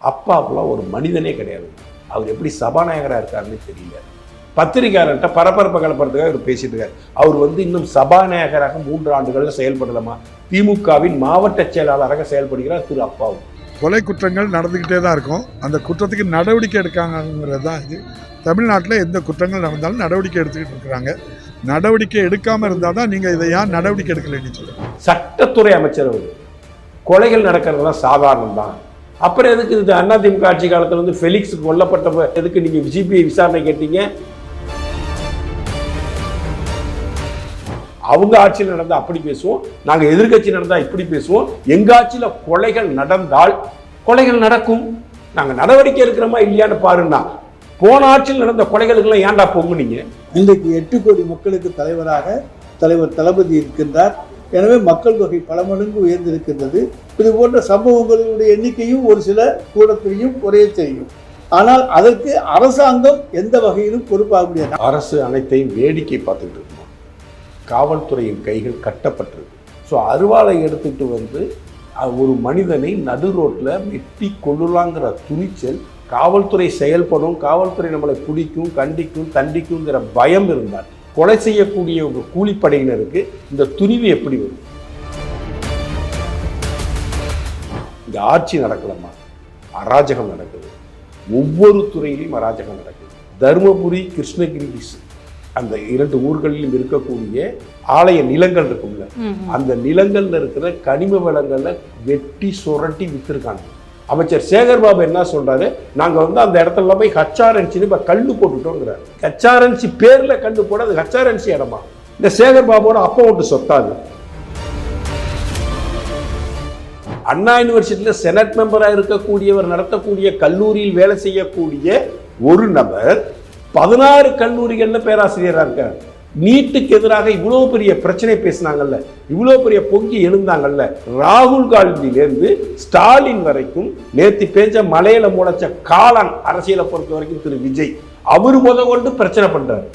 அப்பாவுலாம் ஒரு மனிதனே கிடையாது. அவர் எப்படி சபாநாயகராக இருக்காருன்னு தெரியல. பத்திரிகையாளர்கிட்ட பரபரப்பை கலப்புறதுக்காக அவர் பேசிட்டு இருக்காரு. அவர் இன்னும் சபாநாயகராக 3 ஆண்டுகள் செயல்படலாமா? திமுகவின் மாவட்ட செயலாளராக செயல்படுகிறார் திரு அப்பாவு. கொலை குற்றங்கள் நடந்துக்கிட்டே தான் இருக்கும். அந்த குற்றத்துக்கு நடவடிக்கை எடுக்காங்கிறது தான் இது. தமிழ்நாட்டில் எந்த குற்றங்கள் நடந்தாலும் நடவடிக்கை எடுத்துக்கிட்டு இருக்கிறாங்க. நடவடிக்கை எடுக்காமல் இருந்தால் தான் நீங்கள் இதை ஏன் நடவடிக்கை எடுக்கலைன்னு சொல்லுங்கள். சட்டத்துறை அமைச்சர் அவர். கொலைகள் நடக்கிறதுலாம் சாதாரணம் தான். அப்புறம் எதுக்கு இது அதிமுக ஆட்சி காலத்தில் ஃபெலிக்ஸ் கொல்லப்பட்ட எதுக்கு நீங்கள் சிபிஐ விசாரணை கேட்டீங்க? அவங்க ஆட்சியில் நடந்தால் அப்படி பேசுவோம், நாங்கள் எதிர்கட்சி நடந்தால் இப்படி பேசுவோம். எங்கள் ஆட்சியில் கொலைகள் நடந்தால் கொலைகள் நடக்கும், நாங்கள் நடவடிக்கை எடுக்கிறோமா இல்லையான்னு பாருன்னா. போன ஆட்சியில் நடந்த கொலைகளுக்கெல்லாம் ஏன்டா பொங்குனீங்க? இன்றைக்கு 8 கோடி மக்களுக்கு தலைவராக தலைவர் தளபதி இருக்கின்றார். எனவே மக்கள் தொகை பல மடங்கு உயர்ந்திருக்கின்றது. இது போன்ற சம்பவங்களுடைய எண்ணிக்கையும் ஒரு சில கூடத்திலையும் குறைய செய்யும். ஆனால் அதற்கு அரசாங்கம் எந்த வகையிலும் பொறுப்பாக முடியாது. அரசு அனைத்தையும் வேடிக்கை பார்த்துக்கிட்டு இருக்கணும். காவல்துறையின் கைகள் கட்டப்பட்டிருக்கு. ஸோ அருவாளை எடுத்துகிட்டு ஒரு மனிதனை நடு ரோட்டில் வெட்டி கொள்ளலாங்கிற துணிச்சல், காவல்துறை செயல்படும், காவல்துறை நம்மளை பிடிக்கும், கண்டிக்கும், தண்டிக்குங்கிற பயம் இருந்தால் கொலை செய்யக்கூடிய ஒரு கூலிப்படையினருக்கு இந்த துணிவு எப்படி வரும்? இந்த ஆட்சி நடக்கலாமா? அராஜகம் நடக்குது. ஒவ்வொரு துறையிலையும் அராஜகம் நடக்குது. தருமபுரி, கிருஷ்ணகிரி அந்த 2 ஊர்களிலும் இருக்கக்கூடிய ஆலய நிலங்கள் இருக்கும்ல, அந்த நிலங்கள்ல இருக்கிற கனிம வளங்களை வெட்டி சுரண்டி வித்துருக்காங்க. அமைச்சர் சேகர்பாபு என்ன சொல்றாரு, நாங்க அந்த இடத்துல போய் ஹச்ஆர்என்சி இப்ப கல்லு போட்டுட்டோங்கிறாரு. ஹச்ஆர்என்சி பேர்ல கல்லு போட அது ஹச்ஆர்என்சி இடமா? இந்த சேகர்பாபுவோட அப்பா ஓட்டு சொத்தாது. அண்ணா யூனிவர்சிட்டியில செனட் மெம்பரா இருக்கக்கூடியவர் நடத்தக்கூடிய கல்லூரியில் வேலை செய்யக்கூடிய ஒரு நபர் 16 கல்லூரிகள்ல பேராசிரியராக இருக்கார். நீட்டுக்கு எதிராக இவ்வளவு பெரிய பிரச்சனை பேசினாங்கல்ல, இவ்வளவு பெரிய பொங்கி எழுந்தாங்கல்ல, ராகுல் காந்தியிலிருந்து ஸ்டாலின் வரைக்கும் நேற்று பேஞ்ச மலையில முளைச்ச காளான் அரசியலை பொறுத்த வரைக்கும் திரு விஜய் அவரு கொண்டு பிரச்சனை பண்றாரு.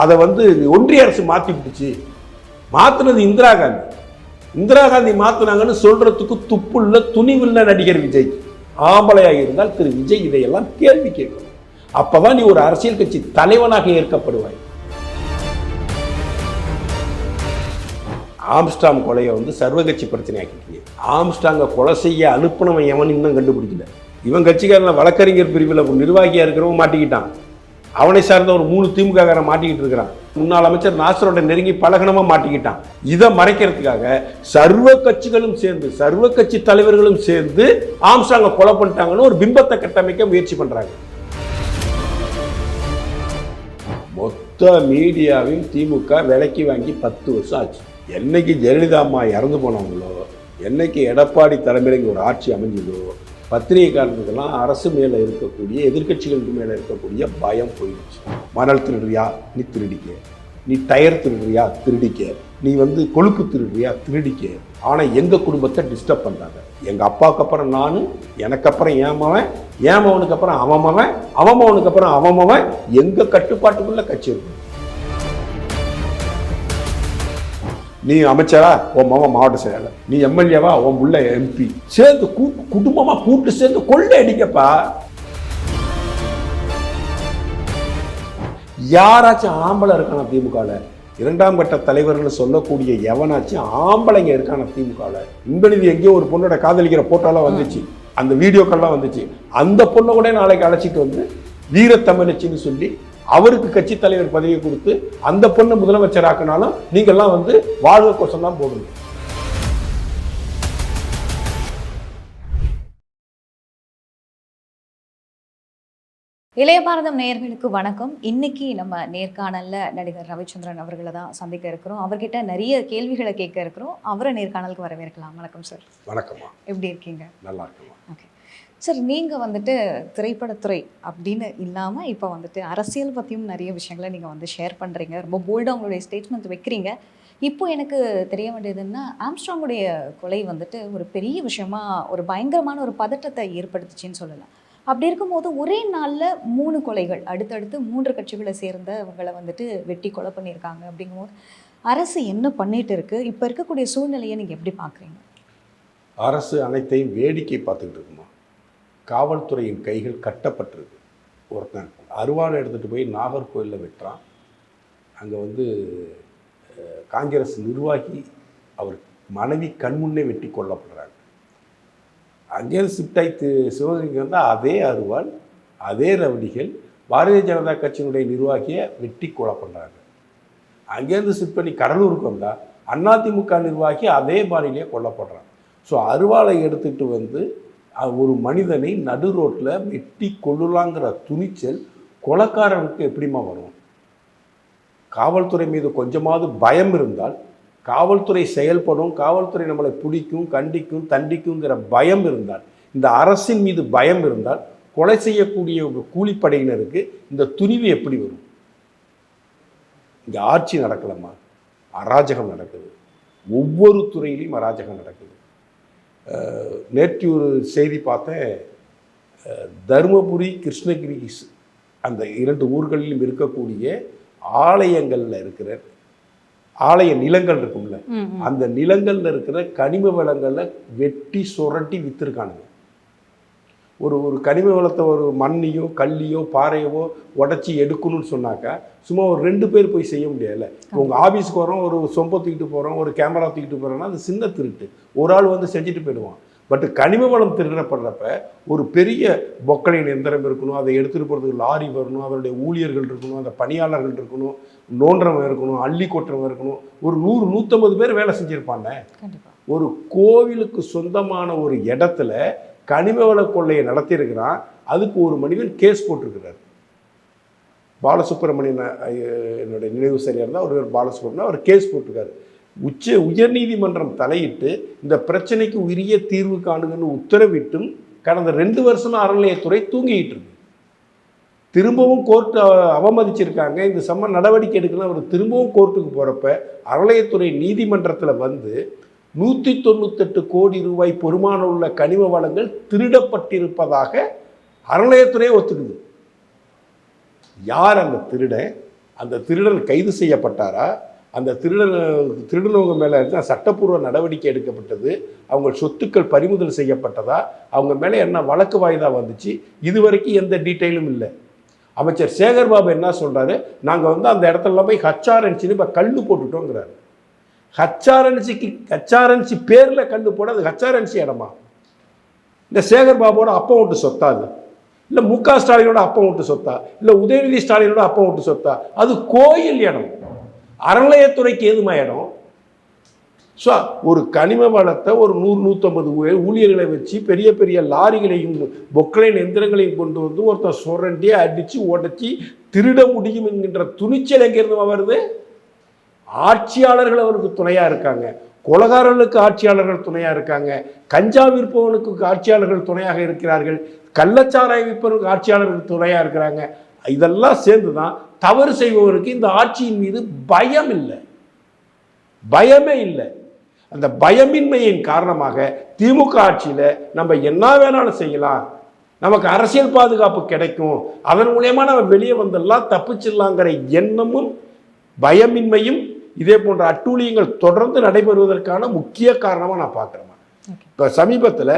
அதை ஒன்றிய அரசு மாத்தி பிடிச்சு மாத்தினது இந்திரா காந்தி. இந்திரா காந்தி மாத்தினாங்கன்னு சொல்றதுக்கு துப்புள்ள துணிவுள்ள நடிகர் விஜய். ஆம்பளையாக இருந்தால் திரு விஜய் இதையெல்லாம் கேள்வி கேட்கணும். அப்பதான் நீ ஒரு அரசியல் கட்சி தலைவனாக ஏற்கப்படுவாய். ஆம்ஸ்டாங் கொலையை சர்வகட்சி பிரச்சனை ஆக்கிட்டீங்க. ஆம்ஸ்டாங்க கொலை செய்ய அனுப்பினவன் எவன் இன்னும் கண்டுபிடிக்கல. இவன் கட்சிக்காரன் வழக்கறிஞர் பிரிவில் நிர்வாகியா இருக்கிறவன் மாட்டிக்கிட்டான். அவனை சார்ந்த ஒரு 3 திமுக காரன் மாட்டிக்கிட்டு இருக்கிறான். முன்னாள் அமைச்சர் நாசரோட நெருங்கி பலகணமா மாட்டிக்கிட்டான். இதை மறைக்கிறதுக்காக சர்வ கட்சிகளும் சேர்ந்து, சர்வ கட்சி தலைவர்களும் சேர்ந்து ஆம்ஸ்டாங்க கொலை பண்ணிட்டாங்கன்னு ஒரு பிம்பத்தை கட்டமைக்க முயற்சி பண்றாங்க. மொத்த மீடியாவையும் திமுக விலைக்கு வாங்கி 10 வருஷம் ஆச்சு. என்னைக்கு ஜெயலலிதா அம்மா இறந்து போனவங்களோ, என்னைக்கு எடப்பாடி தலைமையில் ஒரு ஆட்சி அமைஞ்சதோ, பத்திரிகைக்காரர்களுக்கெல்லாம் அரசு மேலே இருக்கக்கூடிய, எதிர்கட்சிகளுக்கு மேலே இருக்கக்கூடிய பயம் போயிடுச்சு. மணல் திருடுறியா, நீ திருடிக்க. நீ டயர் திருடுறியா, திருடிக்க. நீ கொழுப்பு திருடுறியா, திருடிக்க. ஆனால் எங்கள் குடும்பத்தை டிஸ்டர்ப் பண்ணுறாங்க. எங்கள் அப்பாவுக்கு அப்புறம் நான், எனக்கு அப்புறம் ஏமவன், ஏமவனுக்கு அப்புறம் அவமவன், அவமவனுக்கு அப்புறம் அவமவன், எங்கள் கட்டுப்பாட்டுக்குள்ள கட்சி இருக்கு. நீ அமைச்சரா, உன் மாவன் மாவட்ட செயலாளர், நீ எம்எல்ஏவா, உன் புள்ள எம்பி, சேர்ந்து குடும்பமா கூட்டு சேர்ந்து கொள்ளை அடிக்கப்பா. யாராச்சும் ஆம்பளை இருக்கான திமுகல? 2ஆம் கட்ட தலைவர்கள் சொல்லக்கூடிய எவனாச்சும் ஆம்பளைங்க இருக்கான திமுகல? இன்பநிதி எங்கேயோ ஒரு பொண்ணோட காதலிக்கிற போட்டோலாம் வந்துச்சு, அந்த வீடியோக்கள்லாம் வந்துச்சு. அந்த பொண்ணை கூட நாளைக்கு அழைச்சிட்டு வீரத்தமிழச்சின்னு சொல்லி அவருக்கு கட்சி தலைவர் பதவியை கொடுத்து அந்த பொண்ணு முதலமைச்சர் ஆக்கினாலும் நீங்கள்லாம் வாழ்வு கோஷம் தான் போடுங்க. இளைய பாரதம் நேயர்களுக்கு வணக்கம். இன்னைக்கு நம்ம நேர்காணல்ல நடிகர் ரவிச்சந்திரன் அவர்களை தான் சந்திக்க இருக்கிறோம். அவர்கிட்ட நிறைய கேள்விகளை கேட்க இருக்கிறோம். அவரை நேர்காணலுக்கு வரவேற்கலாம். வணக்கம் சார். வணக்கம்மா. எப்படி இருக்கீங்க? நல்லா இருக்குமா. ஓகே சார், நீங்கள் திரைப்படத்துறை அப்படின்னு இல்லாமல் இப்போ அரசியல் பற்றியும் நிறைய விஷயங்களை நீங்கள் ஷேர் பண்ணுறீங்க. ரொம்ப போல்டாக உங்களுடைய ஸ்டேட்மெண்ட் வைக்கிறீங்க. இப்போ எனக்கு தெரிய வேண்டியதுன்னா, ஆம்ஸ்ட்ராங்குடைய கொலை ஒரு பெரிய விஷயமா, ஒரு பயங்கரமான ஒரு பதட்டத்தை ஏற்படுத்துச்சின்னு சொல்லலாம். அப்படி இருக்கும்போது ஒரே நாளில் 3 கொலைகள், அடுத்தடுத்து 3 கட்சிகளை சேர்ந்தவங்களை வெட்டி கொலை பண்ணியிருக்காங்க. அப்படிங்கும்போது அரசு என்ன பண்ணிட்டு இருக்கு? இப்போ இருக்கக்கூடிய சூழ்நிலையை நீங்கள் எப்படி பார்க்குறீங்க? அரசு அனைத்தையும் வேடிக்கை பார்த்துக்கிட்டு இருக்குமா? காவல்துறையின் கைகள் கட்டப்பட்டிருக்கு. ஒருத்தன் அருவாளை எடுத்துகிட்டு போய் நாகர்கோயிலில் வெட்டுறான். அங்கே வந்து காங்கிரஸ் நிர்வாகி அவர் மனைவி கண்முன்னே வெட்டி கொல்லப்படுறாங்க. அங்கேருந்து ஷிஃப்ட் ஆகி சிவகங்கைக்கு வந்தால் அதே அருவாள், அதே ரவுடிகள் பாரதிய ஜனதா கட்சியினுடைய நிர்வாகியை வெட்டி கொலை பண்ணுறாங்க. அங்கேருந்து ஷிஃப்ட் பண்ணி கடலூருக்கு வந்தால் அதிமுக நிர்வாகி அதே பாணியிலே கொல்லப்படுறாங்க. ஸோ அருவாளை எடுத்துகிட்டு வந்து ஒரு மனிதனை நடு ரோட்டில் வெட்டி கொள்ளலாங்கிற துணிச்சல் கொலைக்காரனுக்கு எப்படிமா வரும்? காவல்துறை மீது கொஞ்சமாவது பயம் இருந்தால், காவல்துறை செயல்படும், காவல்துறை நம்மளை பிடிக்கும், கண்டிக்கும், தண்டிக்குங்கிற பயம் இருந்தால், இந்த அரசின் மீது பயம் இருந்தால், கொலை செய்யக்கூடிய ஒரு கூலிப்படையினருக்கு இந்த துணிவு எப்படி வரும்? இங்கே ஆட்சி நடக்கலம்மா, அராஜகம் நடக்குது. ஒவ்வொரு துறையிலையும் அராஜகம் நடக்குது. நேற்று ஒரு செய்தி பார்த்தேன். தருமபுரி, கிருஷ்ணகிரி அந்த 2 ஊர்களிலும் இருக்கக்கூடிய ஆலயங்களில் இருக்கிற ஆலய நிலங்கள் இருக்கும்ல, அந்த நிலங்களில் இருக்கிற கனிம வளங்களை வெட்டி சுரட்டி விற்றுருக்கானுங்க. ஒரு கனிம வளத்தை ஒரு மண்ணையோ கல்லியோ பாறையவோ உடச்சி எடுக்கணும்னு சொன்னாக்கா சும்மா ஒரு 2 பேர் போய் செய்ய முடியல. உங்கள் ஆஃபீஸ்க்கு வரோம், ஒரு சொம்பை தூக்கிட்டு போகிறோம், ஒரு கேமரா தூக்கிட்டு போகிறோன்னா அது சின்ன திருட்டு, ஒரு ஆள் வந்து செஞ்சுட்டு போயிடுவான். பட் கனிம வளம் திருடப்படுறப்ப ஒரு பெரிய பொக்களின் எந்திரம் இருக்கணும், அதை எடுத்துகிட்டு போகிறதுக்கு லாரி வரணும், அதனுடைய ஊழியர்கள் இருக்கணும், அந்த பணியாளர்கள் இருக்கணும், நோன்றவன் இருக்கணும், அள்ளி கொட்டுறவன் இருக்கணும். ஒரு 100-150 பேர் வேலை செஞ்சுருப்பாங்க. ஒரு கோவிலுக்கு சொந்தமான ஒரு இடத்துல கனிம வள கொள்ளையை நடத்தியிருக்கிறான். அதுக்கு ஒரு மனிதன் கேஸ் போட்டிருக்கிறார். பாலசுப்ரமணியன், என்னுடைய நினைவு சரியாக இருந்தால் ஒரு பாலசுப்ரமணியன், அவர் கேஸ் போட்டிருக்காரு. உயர்நீதிமன்றம் தலையிட்டு இந்த பிரச்சனைக்கு உரிய தீர்வு காணுங்கன்னு உத்தரவிட்டும் கடந்த 2 வருஷமாக அறநிலையத்துறை தூங்கிட்டு இருக்கு. திரும்பவும் கோர்ட்டு அவமதிச்சிருக்காங்க. இந்த நடவடிக்கை எடுக்கணும். அவர் திரும்பவும் கோர்ட்டுக்கு போகிறப்ப அறநிலையத்துறை நீதிமன்றத்தில் வந்து 198 கோடி ரூபாய் பெருமானம் உள்ள கனிம வளங்கள் திருடப்பட்டிருப்பதாக அறநிலையத்துறையே ஒத்துக்குது. யார் அந்த திருடன்? அந்த திருடன் கைது செய்யப்பட்டாரா? அந்த திருடனவங்க மேலே இருந்தால் சட்டப்பூர்வ நடவடிக்கை எடுக்கப்பட்டது? அவங்க சொத்துக்கள் பறிமுதல் செய்யப்பட்டதா? அவங்க மேலே என்ன வழக்கு வாய்தா வந்துச்சு? இதுவரைக்கும் எந்த டீட்டெயிலும் இல்லை. அமைச்சர் சேகர்பாபு என்ன சொல்கிறாரு, நாங்கள் வந்து அந்த இடத்துல போய் ஹச்ஆர்என்சின்னு இப்போ கல் போட்டுட்டோங்கிறாரு. ஹச்ஆர்என்சி பேரில் கல் போட அது ஹச்ஆர்என்சி இடமா? இந்த சேகர்பாபுவோட அப்பா விட்டு சொத்தா? அது இல்லை முக ஸ்டாலினோட அப்பா விட்டு சொத்தா? இல்லை உதயநிதி ஸ்டாலினோட அப்பா விட்டு சொத்தா? அது கோயில் இடம், அறநிலையத்துறைக்கு ஏதுமா இடம்? ஸோ ஒரு கனிம வளத்தை ஒரு 100-150 ஊழியர்களை வச்சு பெரிய பெரிய லாரிகளையும் பொக்லைன் எந்திரங்களையும் கொண்டு வந்து ஒருத்தர் சுரண்டியை அடித்து உடச்சி திருட முடியும் என்கின்ற துணிச்சல் எங்கேருந்து வருது? ஆட்சியாளர்கள் அவருக்கு துணையாக இருக்காங்க, கொலகாரர்களுக்கு ஆட்சியாளர்கள் துணையாக இருக்காங்க, கஞ்சா விற்பவனுக்கு ஆட்சியாளர்கள் துணையாக இருக்கிறார்கள், கள்ளச்சாராய விற்பவனுக்கு ஆட்சியாளர்கள் துணையாக இருக்கிறாங்க. இதெல்லாம் சேர்ந்து தான் தவறு செய்பவருக்கு இந்த ஆட்சியின் மீது பயம் இல்லை, பயமே இல்லை. அந்த பயமின்மையின் காரணமாக திமுக ஆட்சியில் நம்ம என்ன வேணாலும் செய்யலாம், நமக்கு அரசியல் பாதுகாப்பு கிடைக்கும், அதன் மூலயமா நம்ம வெளியே வந்துடலாம், தப்பிச்சிடலாங்கிற எண்ணமும் பயமின்மையும் இதே போன்ற அட்டூழியங்கள் தொடர்ந்து நடைபெறுவதற்கான முக்கிய காரணமாக நான் பார்க்குறேன். இப்போ சமீபத்தில்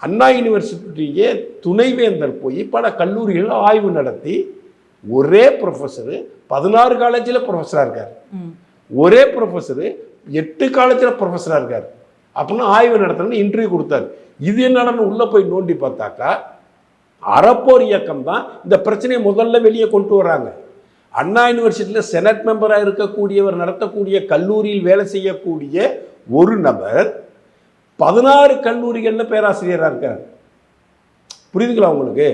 அண்ணா யூனிவர்சிட்டியே துணைவேந்தர் போய் பல கல்லூரிகளில் ஆய்வு நடத்தி ஒரே ப்ரொஃபஸரு 16 காலேஜில் ப்ரொஃபஸராக இருக்கார், ஒரே ப்ரொஃபஸரு 8 காலேஜில் ப்ரொஃபஸராக இருக்கார். அப்படின்னா ஆய்வு நடத்தணும்னு இன்டர்வியூ கொடுத்தாரு. இது என்னன்னு உள்ளே போய் நோண்டி பார்த்தாக்கா அறப்போர் இயக்கம் தான் இந்த பிரச்சனையை முதல்ல வெளியே கொண்டு வராங்க. அண்ணா யூனிவர்சிட்டியில் செனட் மெம்பராக இருக்கக்கூடியவர் நடத்தக்கூடிய கல்லூரியில் வேலை செய்யக்கூடிய ஒரு நபர் 16 கல்லூரிகளில் பேராசிரியராக இருக்கார். புரியுதுங்களா உங்களுக்கு?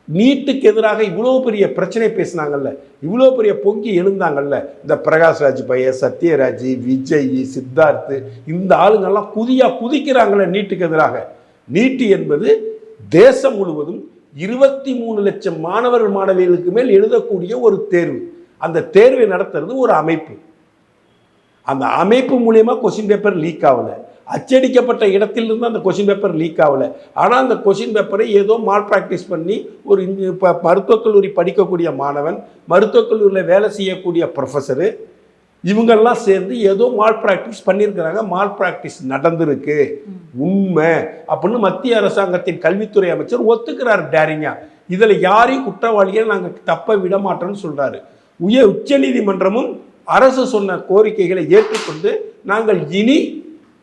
நீட்டுக்கு எதிராக இவ்வளோ பெரிய பிரச்சனை பேசினாங்கல்ல, இவ்வளோ பெரிய பொங்கி எழுந்தாங்கல்ல, இந்த பிரகாஷ்ராஜ் பையன், சத்யராஜ், விஜய், சித்தார்த்து, இந்த ஆளுங்கள்லாம் குதிக்கிறாங்கல்ல நீட்டுக்கு எதிராக. நீட்டு என்பது தேசம் முழுவதும் 23 லட்சம் மாணவர்கள் மாணவிகளுக்கு மேல் எழுதக்கூடிய ஒரு தேர்வு. அந்த தேர்வை நடத்துறது ஒரு அமைப்பு. அந்த அமைப்பு மூலியமாக கொஸ்டின் பேப்பர் லீக் ஆகலை, அச்சடிக்கப்பட்ட இடத்திலிருந்து அந்த கொஸ்டின் பேப்பர் லீக் ஆகலை. ஆனால் அந்த கொஸ்டின் பேப்பரை ஏதோ மால் ப்ராக்டிஸ் பண்ணி ஒரு இப்போ மருத்துவக் கல்லூரி படிக்கக்கூடிய மாணவன், மருத்துவக் கல்லூரியில் வேலை செய்யக்கூடிய ப்ரொஃபஸரு, இவங்கெல்லாம் சேர்ந்து ஏதோ மால் ப்ராக்டிஸ் பண்ணியிருக்கிறாங்க, மால் ப்ராக்டிஸ் நடந்திருக்கு உண்மை அப்படின்னு மத்திய அரசாங்கத்தின் கல்வித்துறை அமைச்சர் ஒத்துக்கிறார் டேரிங்கா. இதில் யாரையும் குற்றவாளியை நாங்கள் தப்ப விட மாட்டோம்னு சொல்கிறாரு. உச்சநீதிமன்றமும் அரசு சொன்ன கோரிக்கைகளை ஏற்றுக்கொண்டு நாங்கள் இனி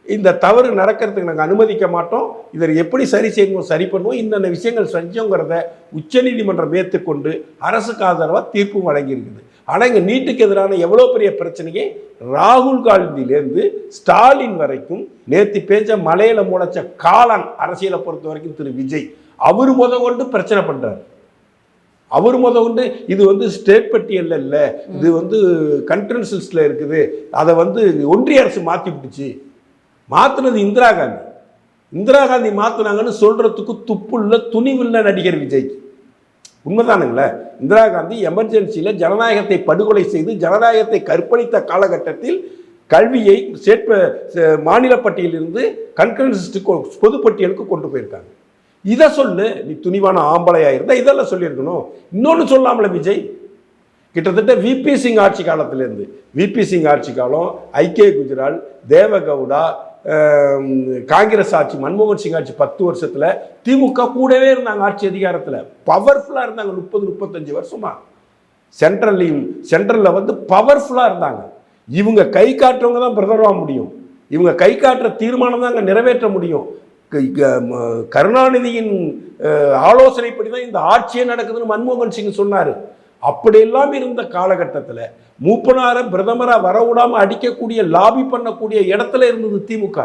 இந்த தவறு நடக்கிறதுக்கு நாங்கள் அனுமதிக்க மாட்டோம், இதை எப்படி சரி செய்யணும் சரி பண்ணுவோம், இன்னென்ன விஷயங்கள் செஞ்சோங்கிறத உச்சநீதிமன்றம் ஏற்றுக்கொண்டு அரசுக்கு ஆதரவாக தீர்ப்பு வழங்கியிருக்குது. ஆனால் இங்கே நீட்டுக்கு எதிரான எவ்வளோ பெரிய பிரச்சனையை ராகுல் காந்தியிலேருந்து ஸ்டாலின் வரைக்கும் நேற்று பேச்ச மலையில முளைச்ச காளான் அரசியலை பொறுத்த வரைக்கும் திரு விஜய் அவர் கொண்டு பிரச்சனை பண்ணுறாரு. அவர் கொண்டு இது வந்து ஸ்டேட் பட்டியலில் இல்லை, இது வந்து கண்ட்ரன்ஸ் லிஸ்டில் இருக்குது, அதை வந்து ஒன்றிய அரசு மாற்றி விட்டுச்சு. மாற்றினது இந்திரா காந்தி. இந்திரா காந்தி மாற்றினாங்கன்னு சொல்கிறதுக்கு துப்புள்ள துணிவில்லை நடிகர் விஜய்க்கு. உண்மைதானுங்களே? இந்திரா காந்தி எமர்ஜென்சியில் ஜனநாயகத்தை படுகொலை செய்து ஜனநாயகத்தை கற்பழித்த காலகட்டத்தில் கல்வியை மாநில பட்டியலிருந்து கண்கரன்சிஸ்டுக்கு பொதுப்பட்டியலுக்கு கொண்டு போயிருக்காங்க. இதை சொல்லு, நீ துணிவான ஆம்பளையாக இருந்தால் இதெல்லாம் சொல்லியிருக்கணும். இன்னொன்று சொல்லாமல விஜய் கிட்டத்தட்ட விபி சிங் ஆட்சி காலத்திலேருந்து, விபி சிங் ஆட்சி காலம், ஐகே குஜ்ரால், தேவகவுடா, காங்கிரஸ் ஆட்சி, மன்மோகன் சிங் ஆட்சி 10 வருஷத்தில் திமுக கூடவே இருந்தாங்க ஆட்சி அதிகாரத்தில், பவர்ஃபுல்லாக இருந்தாங்க 30-35 வருஷமா. சென்ட்ரலில் வந்து பவர்ஃபுல்லாக இருந்தாங்க. இவங்க கை காட்டுறவங்க தான் பிரதமராக முடியும், இவங்க கை காட்டுற தீர்மானம் தான் அங்கே நிறைவேற்ற முடியும். கருணாநிதியின் ஆலோசனைப்படி தான் இந்த ஆட்சியே நடக்குதுன்னு மன்மோகன் சிங் சொன்னார். அப்படியெல்லாம் இருந்த காலகட்டத்தில் மூப்பனாரை பிரதமராக வரவிடாமல் அடிக்கக்கூடிய லாபி பண்ணக்கூடிய இடத்துல இருந்தது திமுக.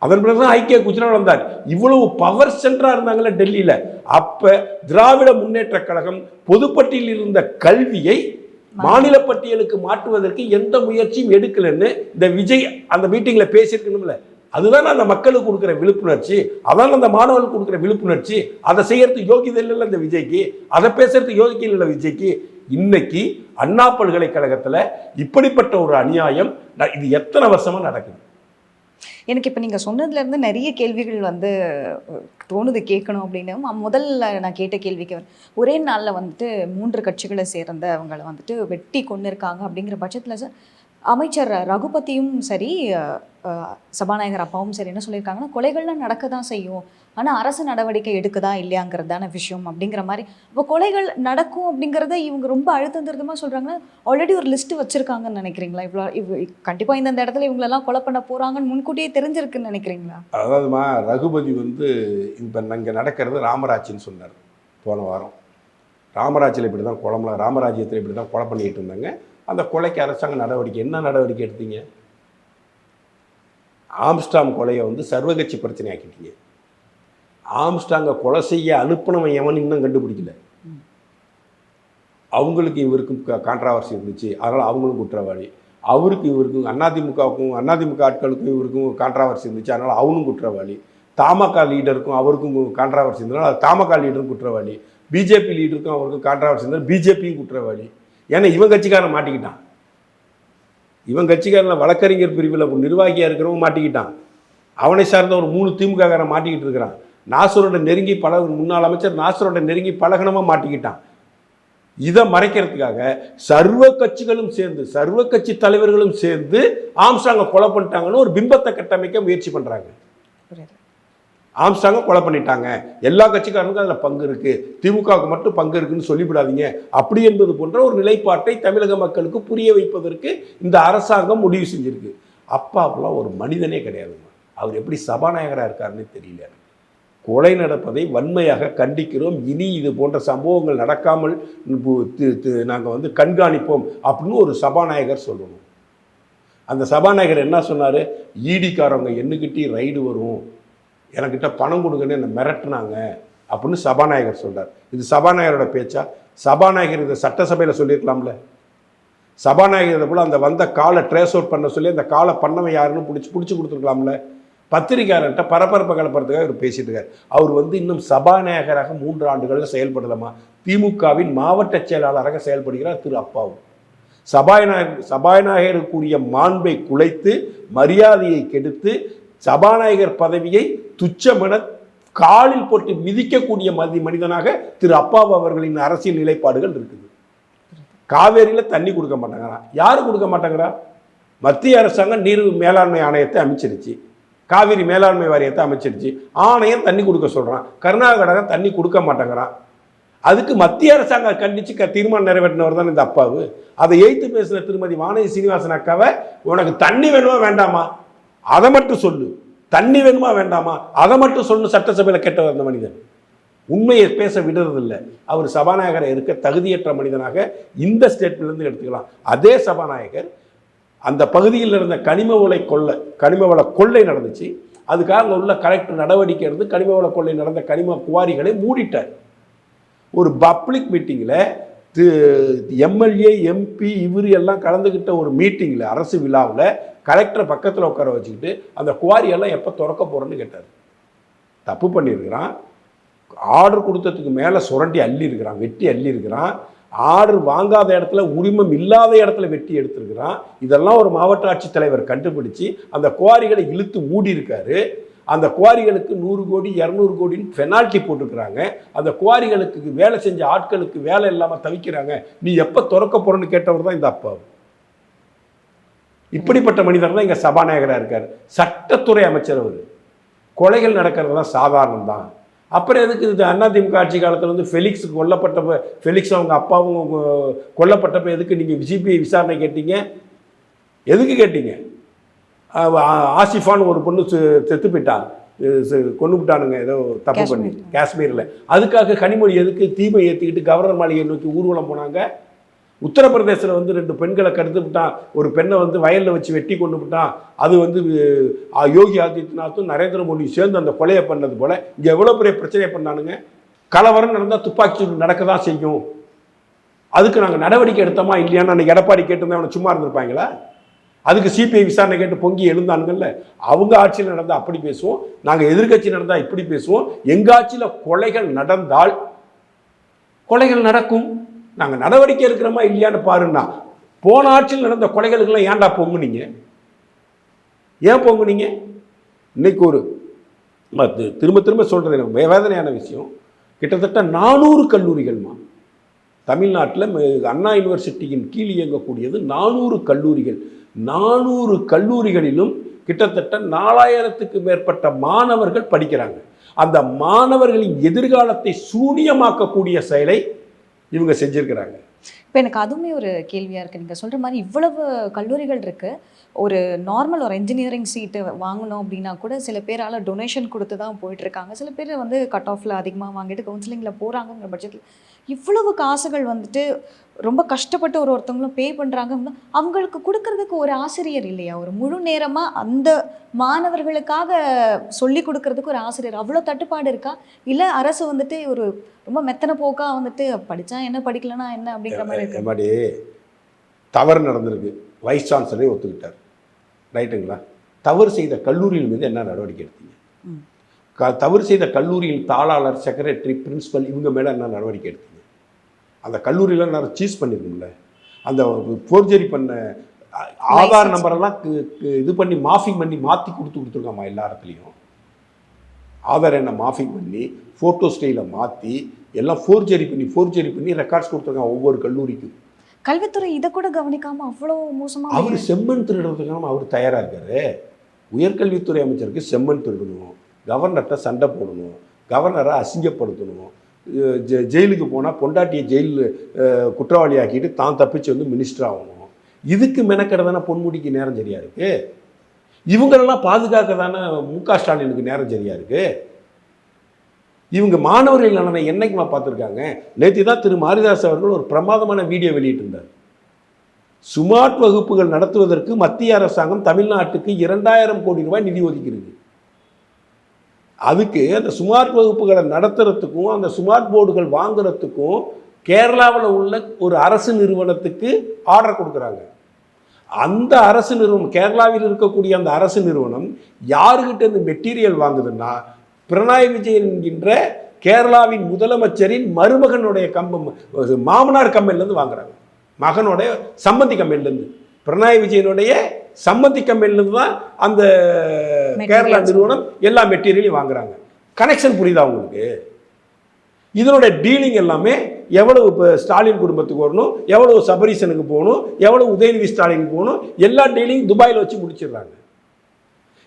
அதன் பிறகு தான் ஐக்கிய குஜரால் வந்தார். இவ்வளவு பவர் சென்டராக இருந்தாங்களே டெல்லியில். அப்போ திராவிட முன்னேற்ற கழகம் பொதுப்பட்டியலில் இருந்த கல்வியை மாநில பட்டியலுக்கு மாற்றுவதற்கு எந்த முயற்சியும் எடுக்கலன்னு இந்த விஜய் அந்த மீட்டிங்கில் பேசியிருக்கணும்ல. அதுதான் அந்த மக்களுக்கு கொடுக்குற விழிப்புணர்ச்சி, அதான் அந்த மாணவர்களுக்கு கொடுக்குற விழிப்புணர்ச்சி. அதை செய்யறதுக்கு யோகிதை இல்லை இந்த விஜய்க்கு, அதை பேசுறதுக்கு யோகிதை இல்லை விஜய்க்கு. இன்னைக்கு அண்ணா பல்கலைக்கழகத்தில் இப்படிப்பட்ட ஒரு அநியாயம் இது எத்தனை வருஷமா நடக்குது? எனக்கு இப்போ நீங்கள் சொன்னதுலேருந்து நிறைய கேள்விகள் வந்து தோணுது கேட்கணும் அப்படின்னு. முதல்ல நான் கேட்ட கேள்விக்கு ஒரே நாளில் வந்துட்டு 3 கட்சிகளை சேர்ந்த அவங்களை வந்துட்டு வெட்டி கொண்டு இருக்காங்க அப்படிங்கிற பட்சத்தில் அமைச்சர் ரகுபதியும் சரி சபாநாயகர் அப்பாவும் சரி என்ன சொல்லியிருக்காங்கன்னா, கொலைகள்லாம் நடக்க தான் செய்யும், ஆனால் அரசு நடவடிக்கை எடுக்குதா இல்லையாங்கிறதான விஷயம் அப்படிங்கிற மாதிரி. இப்போ கொலைகள் நடக்கும் அப்படிங்கிறத இவங்க ரொம்ப அழுத்தம் திருத்தமாக சொல்கிறாங்கன்னா, ஆல்ரெடி ஒரு லிஸ்ட்டு வச்சுருக்காங்கன்னு நினைக்கிறீங்களா? கண்டிப்பாக இந்த இடத்துல இவங்களெல்லாம் கொலை பண்ண போகிறாங்கன்னு முன்கூட்டியே தெரிஞ்சிருக்குன்னு நினைக்கிறீங்களா? அதாவதுமா, ரகுபதி வந்து இப்போ இங்கே நடக்கிறது ராமராட்சின்னு சொன்னார் போன வாரம். ராமராஜ்யத்தில் இப்படி தான் ராமராஜ்யத்தில் இப்படி தான் கொலை பண்ணிகிட்டு இருந்தாங்க. அந்த கொலைக்கு அரசாங்க நடவடிக்கை என்ன நடவடிக்கை எடுத்தீங்க? ஆம்ஸ்டாங் கொலையை வந்து சர்வகட்சி பிரச்சனை ஆக்கிட்டீங்க. ஆம்ஸ்டாங்கை கொலை செய்ய அனுப்பினவன் எவன் இன்னும் கண்டுபிடிக்கல. அவங்களுக்கு இவருக்கும் கான்ட்ராவர்சி இருந்துச்சு, அதனால் அவங்களும் குற்றவாளி. அவருக்கு இவருக்கும் அதிமுக ஆட்களுக்கும் இவருக்கும் கான்ட்ராவர்சி இருந்துச்சு, அதனால் அவனும் குற்றவாளி. தமாக லீடருக்கும் அவருக்கும் கான்ட்ராவர்சி இருந்ததுனால அது தமாக லீடரும் குற்றவாளி. பிஜேபி லீடருக்கும் அவருக்கும் கான்ட்ராவர்சி இருந்தால் பிஜேபியும் குற்றவாளி. ஏன்னா இவன் கட்சிக்காரன் மாட்டிக்கிட்டான். இவன் கட்சிக்காரன் வழக்கறிஞர் பிரிவில் ஒரு நிர்வாகியாக இருக்கிறவங்க மாட்டிக்கிட்டான். அவனை சார்ந்த ஒரு 3 திமுககாரன் மாட்டிக்கிட்டு இருக்கிறான். நாசரோட நெருங்கி முன்னாள் அமைச்சர் நாசரோட நெருங்கி பழகனமாக மாட்டிக்கிட்டான். இதை மறைக்கிறதுக்காக சர்வ கட்சி தலைவர்களும் சேர்ந்து ஆம்ஸ்டாங்கை கொலை பண்ணிட்டாங்கன்னு ஒரு பிம்பத்தை கட்டமைக்க முயற்சி பண்ணுறாங்க. ஆம்ஸ்டாங்கை கொலை பண்ணிட்டாங்க, எல்லா கட்சிக்காரனுக்கும் அதில் பங்கு இருக்குது, திமுகவுக்கு மட்டும் பங்கு இருக்குன்னு சொல்லிவிடாதீங்க அப்படி என்பது போன்ற ஒரு நிலைப்பாட்டை தமிழக மக்களுக்கு புரிய வைப்பதற்கு இந்த அரசாங்கம் முடிவு செஞ்சிருக்கு. அப்பாவெல்லாம் ஒரு மனிதனே கிடையாதுங்க. அவர் எப்படி சபாநாயகராக இருக்காருன்னு தெரியல. கொலை நடப்பதை வன்மையாக கண்டிக்கிறோம். இனி இது போன்ற சம்பவங்கள் நடக்காமல் நாங்கள் வந்து கண்காணிப்போம் அப்படின்னு ஒரு சபாநாயகர் சொல்லணும். அந்த சபாநாயகர் என்ன சொன்னார்? ஈடிக்காரவங்க என்னக்கிட்டே ரைடு வரும், எனக்கிட்ட பணம் கொடுங்கன்னு என்னை மிரட்டினாங்க அப்படின்னு சபாநாயகர் சொல்கிறார். இது சபாநாயகரோட பேச்சா? சபாநாயகர் இதை சட்டசபையில் சொல்லியிருக்கலாம்ல. சபாநாயகர் இதை போல் அந்த வந்த காலை ட்ரேஸ் அவுட் பண்ண சொல்லி அந்த காலை பண்ணவன் யாருன்னு பிடிச்சி கொடுத்துருக்கலாம்ல. பத்திரிகையாளர்கிட்ட பரபரப்பை கலப்புறதுக்காக இவர் பேசிட்டு இருக்கார். அவர் வந்து இன்னும் சபாநாயகராக 3 ஆண்டுகளில் செயல்படலாமா? திமுகவின் மாவட்ட செயலாளராக செயல்படுகிறார் திரு அப்பாவு. சபாநாயகருக்குரிய மாண்பை குலைத்து மரியாதையை கெடுத்து சபாநாயகர் பதவியை துச்சமென காலில் போட்டு மிதிக்கக்கூடிய மனிதனாக திரு அப்பாவு அவர்களின் அரசியல் நிலைப்பாடுகள் இருக்குது. காவேரியில் தண்ணி கொடுக்க மாட்டேங்கிறான். யாரு கொடுக்க மாட்டேங்கிறா? மத்திய அரசாங்கம் நீர் மேலாண்மை ஆணையத்தை அமைச்சிருச்சு, காவிரி மேலாண்மை வாரியத்தை அமைச்சிருச்சு. ஆணையம் தண்ணி கொடுக்க சொல்கிறான், கர்நாடகா தண்ணி கொடுக்க மாட்டேங்கிறான். அதுக்கு மத்திய அரசாங்கம் கண்டித்து தீர்மானம் நிறைவேற்றினவர் தான் இந்த அப்பாவு. அதை எய்த்து பேசின திருமதி வானதி சீனிவாசன் அக்காவை, உனக்கு தண்ணி வேணுமா வேண்டாமா அதை மட்டும் சொல்லு, தண்ணி வேணுமா வேண்டாமா அதை மட்டும் சொல்லு சட்டசபையில் கேட்டவர் அந்த மனிதன். உண்மையை பேச விடுறதில்லை. அவர் சபாநாயகரை இருக்க தகுதியற்ற மனிதனாக இந்த ஸ்டேட்மெண்ட்லேருந்து எடுத்துக்கலாம். அதே சபாநாயகர் அந்த பகுதியில் இருந்த கனிம வள கொள்ளை நடந்துச்சு, அதுக்காக உள்ள கலெக்டர் நடவடிக்கை எடுத்து கனிம வள கொள்ளை நடந்த கனிம குவாரிகளை மூடிட்டார். ஒரு பப்ளிக் மீட்டிங்கில் எம்எல்ஏ எம்பி இவர் எல்லாம் கலந்துக்கிட்ட ஒரு மீட்டிங்கில், அரசு விழாவில் கலெக்டரை பக்கத்தில் உட்கார வச்சுக்கிட்டு அந்த குவாரியெல்லாம் எப்போ திறக்க போகிறேன்னு கேட்டார். தப்பு பண்ணியிருக்கிறான். ஆர்டர் கொடுத்ததுக்கு மேலே சுரண்டி அள்ளி இருக்கிறான், வெட்டி அள்ளி இருக்கிறான். ஆர்டர் வாங்காத இடத்துல, உரிமம் இல்லாத இடத்துல வெட்டி எடுத்திருக்கிறான். இதெல்லாம் ஒரு மாவட்ட ஆட்சித்தலைவர் கண்டுபிடிச்சு அந்த குவாரிகளை இழுத்து மூடி இருக்காரு. அந்த குவாரிகளுக்கு 100 கோடி 200 கோடின்னு பெனால்ட்டி போட்டுருக்குறாங்க. அந்த குவாரிகளுக்கு வேலை செஞ்ச ஆட்களுக்கு வேலை இல்லாமல் தவிக்கிறாங்க. நீ எப்போ திறக்க போறன்னு கேட்டவர் தான் இந்த அப்பா. இப்படிப்பட்ட மனிதர் தான் இங்கே சபாநாயகராக இருக்கார். சட்டத்துறை அமைச்சர் அவர். கொலைகள் நடக்கிறது தான் சாதாரணம் தான். அப்புறம் எதுக்கு இது அதிமுக ஆட்சி காலத்தில் வந்து ஃபெலிக்ஸ் கொல்லப்பட்டப்ப, ஃபெலிக்ஸ் அவங்க அப்பாவும் கொல்லப்பட்டப்ப எதுக்கு நீங்கள் சிபிஐ விசாரணை கேட்டீங்க? எதுக்கு கேட்டீங்க? ஆசிஃபான்னு ஒரு பொண்ணு செத்து போயிட்டான், கொண்டு விட்டானுங்க ஏதோ தப்பு பண்ணி காஷ்மீரில். அதுக்காக கனிமொழி எதுக்கு தீமை ஏற்றிக்கிட்டு கவர்னர் மாளிகையை நோக்கி ஊர்வலம் போனாங்க? உத்தரப்பிரதேசத்தில் வந்து 2 பெண்களை கடத்து விட்டான், ஒரு பெண்ணை வந்து வயலில் வச்சு வெட்டி கொண்டு விட்டான். அது வந்து யோகி ஆதித்யநாத்தும் நரேந்திர மோடியும் சேர்ந்து அந்த கொலையை பண்ணது போல இங்கே எவ்வளோ பெரிய பிரச்சனையை பண்ணானுங்க. கலவரம் நடந்தால் துப்பாக்கி நடக்க தான் செய்யும். அதுக்கு நாங்கள் நடவடிக்கை எடுத்தோமா இல்லையான்னு அன்றைக்கி எடப்பாடி கேட்டிருந்தா அவனை சும்மா இருந்திருப்பாங்களா? அதுக்கு சிபிஐ விசாரணை கேட்டு பொங்கி எழுந்தானுங்கள்ல. அவங்க ஆட்சியில் நடந்தால் அப்படி பேசுவோம், நாங்கள் எதிர்கட்சி நடந்தால் இப்படி பேசுவோம். எங்கள் ஆட்சியில் கொலைகள் நடந்தால் கொலைகள் நடக்கும், நாங்கள் நடவடிக்கை எடுக்கிறோமா இல்லையான்னு பாருன்னா. போன ஆட்சியில் நடந்த கொலைகளுக்கெல்லாம் ஏன்டா பொங்குனீங்க? ஏன் பொங்குனீங்க? இன்னைக்கு ஒரு திரும்ப திரும்ப சொல்கிறது எனக்கு வேதனையான விஷயம். கிட்டத்தட்ட 400 கல்லூரிகள்மா தமிழ்நாட்டில் அண்ணா யூனிவர்சிட்டியின் கீழ் இயங்கக்கூடியது 400 கல்லூரிகள். 400 கல்லூரிகளிலும் கிட்டத்தட்ட 4000க்கு மேற்பட்ட மாணவர்கள் படிக்கிறாங்க. அந்த மாணவர்களின் எதிர்காலத்தை சூனியமாக்கக்கூடிய செயலை இவங்க செஞ்சிருக்கிறாங்க. இப்போ எனக்கு அதுவுமே ஒரு கேள்வியாக இருக்குது. நீங்கள் சொல்கிற மாதிரி இவ்வளவு கல்லூரிகள் இருக்குது. ஒரு நார்மல் ஒரு இன்ஜினியரிங் சீட்டு வாங்கணும் அப்படின்னா கூட சில பேரால் டொனேஷன் கொடுத்து தான் போயிட்டுருக்காங்க. சில பேர் வந்து கட் ஆஃபில் அதிகமாக வாங்கிட்டு கவுன்சிலிங்கில் போகிறாங்கங்கிற பட்சத்தில் இவ்வளவு காசுகள் வந்துட்டு ரொம்ப கஷ்டப்பட்டு ஒருத்தவங்களும் பே பண்ணுறாங்க. அவங்களுக்கு கொடுக்கறதுக்கு ஒரு ஆசிரியர் இல்லையா? ஒரு முழு நேரமாக அந்த மாணவர்களுக்காக சொல்லி கொடுக்கறதுக்கு ஒரு ஆசிரியர், அவ்வளோ தட்டுப்பாடு இருக்கா? இல்லை அரசு வந்துட்டு ஒரு ரொம்ப மெத்தனை போக்கா வந்துட்டு படித்தா என்ன படிக்கலன்னா என்ன அப்படிங்கிற மாதிரி இருக்கு? மாதிரி தவறு நடந்திருக்கு, வைஸ் சான்சலரே ஒத்துக்கிட்டார், ரைட்டுங்களா? தவறு செய்த கல்லூரியில் மீது என்ன நடவடிக்கை எடுத்தீங்க? தவறு செய்த கல்லூரியில் தாளாளர், செக்ரட்டரி, பிரின்சிபல் இவங்க மேலே என்ன நடவடிக்கை எடுத்தீங்க? அந்த கல்லூரியில் நான் சீஸ் பண்ணிருக்கோம்ல, அந்த ஃபோர்ஜரி பண்ண ஆதார் நம்பரெல்லாம் இது பண்ணி மாஃபிங் பண்ணி மாற்றி கொடுத்துருக்காமா எல்லா இடத்துலையும். ஆதார் எண்ணை மாஃபிங் பண்ணி ஃபோட்டோ ஸ்டைலை மாற்றி எல்லாம் ஃபோர்ஜரி பண்ணி ரெக்கார்ட்ஸ் கொடுத்துருக்காங்க ஒவ்வொரு கல்லூரிக்கும். கல்வித்துறை இதை கூட கவனிக்காமல் அவ்வளோ மோசமாக அவர் செம்மண் திருடுறதுக்கான அவர் தயாராக இருக்காரு. உயர்கல்வித்துறை அமைச்சருக்கு செம்மண் திருடணும், கவர்னர்கிட்ட சண்டை போடணும், கவர்னரை அசிங்கப்படுத்தணும், ஜெயிலுக்கு போனால் பொண்டாட்டியை ஜெயிலில் குற்றவாளி ஆக்கிட்டு தான் தப்பிச்சு வந்து மினிஸ்டர் ஆகணும். இதுக்கு மெனக்கெட தானே பொன்முடிக்கு நேரம் சரியா இருக்குது. இவங்களெல்லாம் பாதுகாக்க தானே மு.க. ஸ்டாலினுக்கு நேரம் சரியா இருக்குது. இவங்க மாணவர்கள் நலனை என்னைக்குமா பார்த்துருக்காங்க? நேற்று தான் திரு மாரிதாஸ் அவர்கள் ஒரு பிரமாதமான வீடியோ வெளியிட்டிருந்தார். ஸ்மார்ட் வகுப்புகள் நடத்துவதற்கு மத்திய அரசாங்கம் தமிழ்நாட்டுக்கு 2000 கோடி ரூபாய் நிதி ஒதுக்கிறது. அதுக்கு அந்த ஸ்மார்ட் வகுப்புகளை நடத்துறதுக்கும் அந்த ஸ்மார்ட் போர்டுகள் வாங்குறதுக்கும் கேரளாவில் உள்ள ஒரு அரசு நிறுவனத்துக்கு ஆர்டர் கொடுக்குறாங்க. அந்த அரசு நிறுவனம், கேரளாவில் இருக்கக்கூடிய அந்த அரசு நிறுவனம் யாருக்கிட்ட இந்த மெட்டீரியல் வாங்குதுன்னா பினராயி விஜயன் என்கின்ற கேரளாவின் முதலமைச்சரின் மருமகனுடைய மாமனார் கம்பெனிலேருந்து வாங்குறாங்க. மகனுடைய சம்பந்தி கம்பெனிலேருந்து, பினராயி விஜயனுடைய சம்பந்தி கம்பெனிலேருந்து தான் அந்த கேரளா நிறுவனம் எல்லா மெட்டீரியலையும் வாங்குறாங்க. கனெக்ஷன் புரியுதா உங்களுக்கு? இதனுடைய டீலிங் எல்லாமே எவ்வளவு இப்போ ஸ்டாலின் குடும்பத்துக்கு வரணும், எவ்வளவு சபரீசனுக்கு போகணும், எவ்வளவு உதயநிதி ஸ்டாலினுக்கு போகணும், எல்லா டீலிங் துபாயில் வச்சு முடிச்சிடுறாங்க.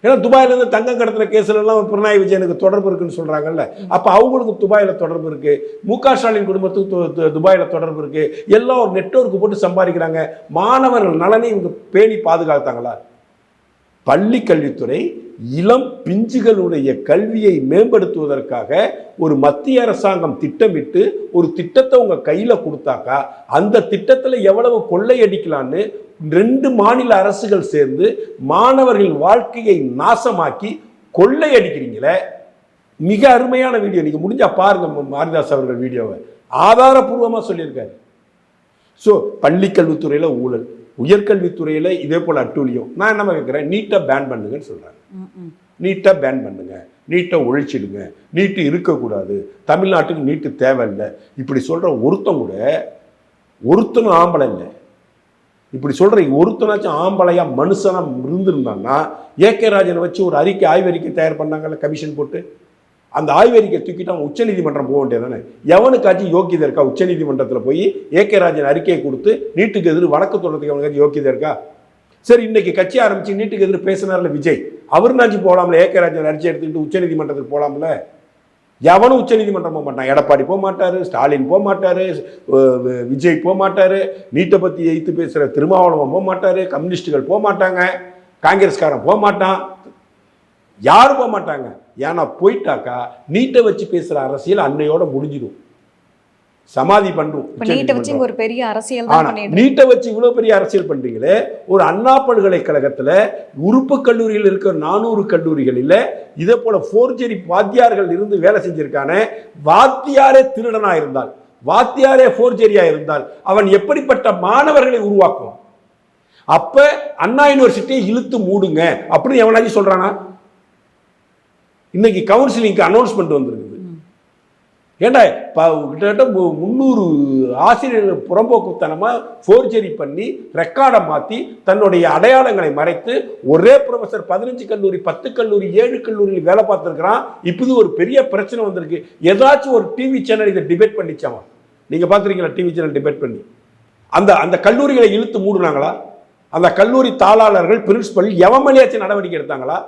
ஏன்னா துபாயிலேருந்து தங்கம் கடத்துற கேஸ்ல எல்லாம் பினராயி விஜயனுக்கு தொடர்பு இருக்குன்னு சொல்றாங்கல்ல. அப்போ அவங்களுக்கு துபாயில் தொடர்பு இருக்கு, முக ஸ்டாலின் குடும்பத்துக்கு துபாயில் தொடர்பு இருக்கு. எல்லாம் ஒரு நெட்வொர்க் போட்டு சம்பாதிக்கிறாங்க. மாணவர்கள் நலனை இவங்க பேணி பாதுகாத்தாங்களா? பள்ளி கல்வித்துறை இளம் பிஞ்சுகளுடைய கல்வியை மேம்படுத்துவதற்காக ஒரு மத்திய அரசாங்கம் திட்டமிட்டு ஒரு திட்டத்தை உங்க கையில கொடுத்தாக்கா அந்த திட்டத்தில் எவ்வளவு கொள்ளையடிக்கலான்னு 2 மாநில அரசுகள் சேர்ந்து மாணவர்களின் வாழ்க்கையை நாசமாக்கி கொள்ளையடிக்கிறீங்களே. மிக அருமையான வீடியோ, நீங்க முடிஞ்சா பாருங்க. மாரிதாஸ் அவர்கள் வீடியோவை ஆதாரபூர்வமா சொல்லியிருக்காரு. ஸோ பள்ளி கல்வித்துறையில ஊழல், உயர்கல்வித்துறையில் இதே போல் அட்டூழியம். நான் என்ன கேட்குறேன், நீட்டை பேன் பண்ணுங்கன்னு சொல்கிறேன். நீட்டை பேன் பண்ணுங்க, நீட்டை ஒழிச்சிடுங்க, நீட்டு இருக்கக்கூடாது, தமிழ்நாட்டுக்கு நீட்டு தேவையில்லை இப்படி சொல்கிற ஒருத்தன் கூட ஒருத்தனும் ஆம்பளை இல்லை. இப்படி சொல்கிற ஒருத்தனாச்சும் ஆம்பளையாக மனுஷனாக இருந்திருந்தான்னா ஏகே ராஜனை வச்சு ஒரு ஆய்வறிக்கை தயார் பண்ணாங்கல்ல கமிஷன் போட்டு. அந்த ஆய்வறிக்கை தூக்கிட்டு அவன் உச்சநீதிமன்றம் போக வேண்டியதானே? எவனுக்காச்சும் யோக்கியதை இருக்கா உச்சநீதிமன்றத்தில் போய் ஏகே ராஜன் அறிக்கையை கொடுத்து நீட்டுக்கு எதிர் வழக்கு தொடர்றதுக்கு அவனுக்கு யோக்கியதை இருக்கா? சரி, இன்னைக்கு கட்சி ஆரம்பிச்சு நீட்டுக்கு எதிர் பேசினார்ல விஜய், அவர் நாச்சு போகலாம்ல, ஏகே ராஜன் அறிக்கை எடுத்துக்கிட்டு உச்சநீதிமன்றத்துக்கு போகலாம்ல. எவனும் உச்சநீதிமன்றம் போக மாட்டான். எடப்பாடி போக மாட்டாரு, ஸ்டாலின் போக மாட்டாரு, விஜய் போக மாட்டாரு, நீட்டை பற்றி எய்த்து பேசுகிற திருமாவளவன் போக மாட்டாரு, கம்யூனிஸ்டுகள் போக மாட்டாங்க, காங்கிரஸ்காரன் போக மாட்டான், யாரும் போக மாட்டாங்க. ஏன்னா போயிட்டாக்கா நீட்டை வச்சு பேசுற அரசியல் அன்னையோட முடிஞ்சிடும், சமாதி பண்ணும். ஒரு பெரிய அரசியல் நீட்டை வச்சு இவ்வளவு பெரிய அரசியல் பண்றீங்களே. ஒரு அண்ணா பல்கலைக்கழகத்துல உறுப்பு கல்லூரியில் இருக்கிற 400 கல்லூரிகளில் இதே போல போர்ஜரி வாத்தியார்கள் இருந்து வேலை செஞ்சிருக்கானே. வாத்தியாரே திருடனா இருந்தால், வாத்தியாரே போர்ஜரியா இருந்தால் அவன் எப்படிப்பட்ட மாணவர்களை உருவாக்கும்? அப்ப அண்ணா யூனிவர்சிட்டியை இழுத்து மூடுங்க அப்படின்னு எவனாச்சும் சொல்றானா? இன்னைக்கு கவுன்சிலிங்க்கு அனௌன்ஸ்மெண்ட் வந்திருக்குது. ஏண்டா கிட்டத்தட்ட 300 ஆசிரியர்கள் புறம்போக்குத்தனமாக ஃபோர்ஜரி பண்ணி ரெக்கார்டை மாற்றி தன்னுடைய அடையாளங்களை மறைத்து ஒரே ப்ரொஃபஸர் 15 கல்லூரி 10 கல்லூரி 7 கல்லூரியில் வேலை பார்த்துருக்கிறான். இப்போது ஒரு பெரிய பிரச்சனை வந்திருக்கு. ஏதாச்சும் ஒரு டிவி சேனல் இதை டிபேட் பண்ணிச்சாமா? நீங்கள் பார்த்துருக்கீங்களா டிவி சேனல் டிபேட் பண்ணி? அந்த கல்லூரிகளை இழுத்து மூடுனாங்களா? அந்த கல்லூரி தாளாளர்கள் பிரின்சிபல் எவமலியாச்சும் நடவடிக்கை எடுத்தாங்களா?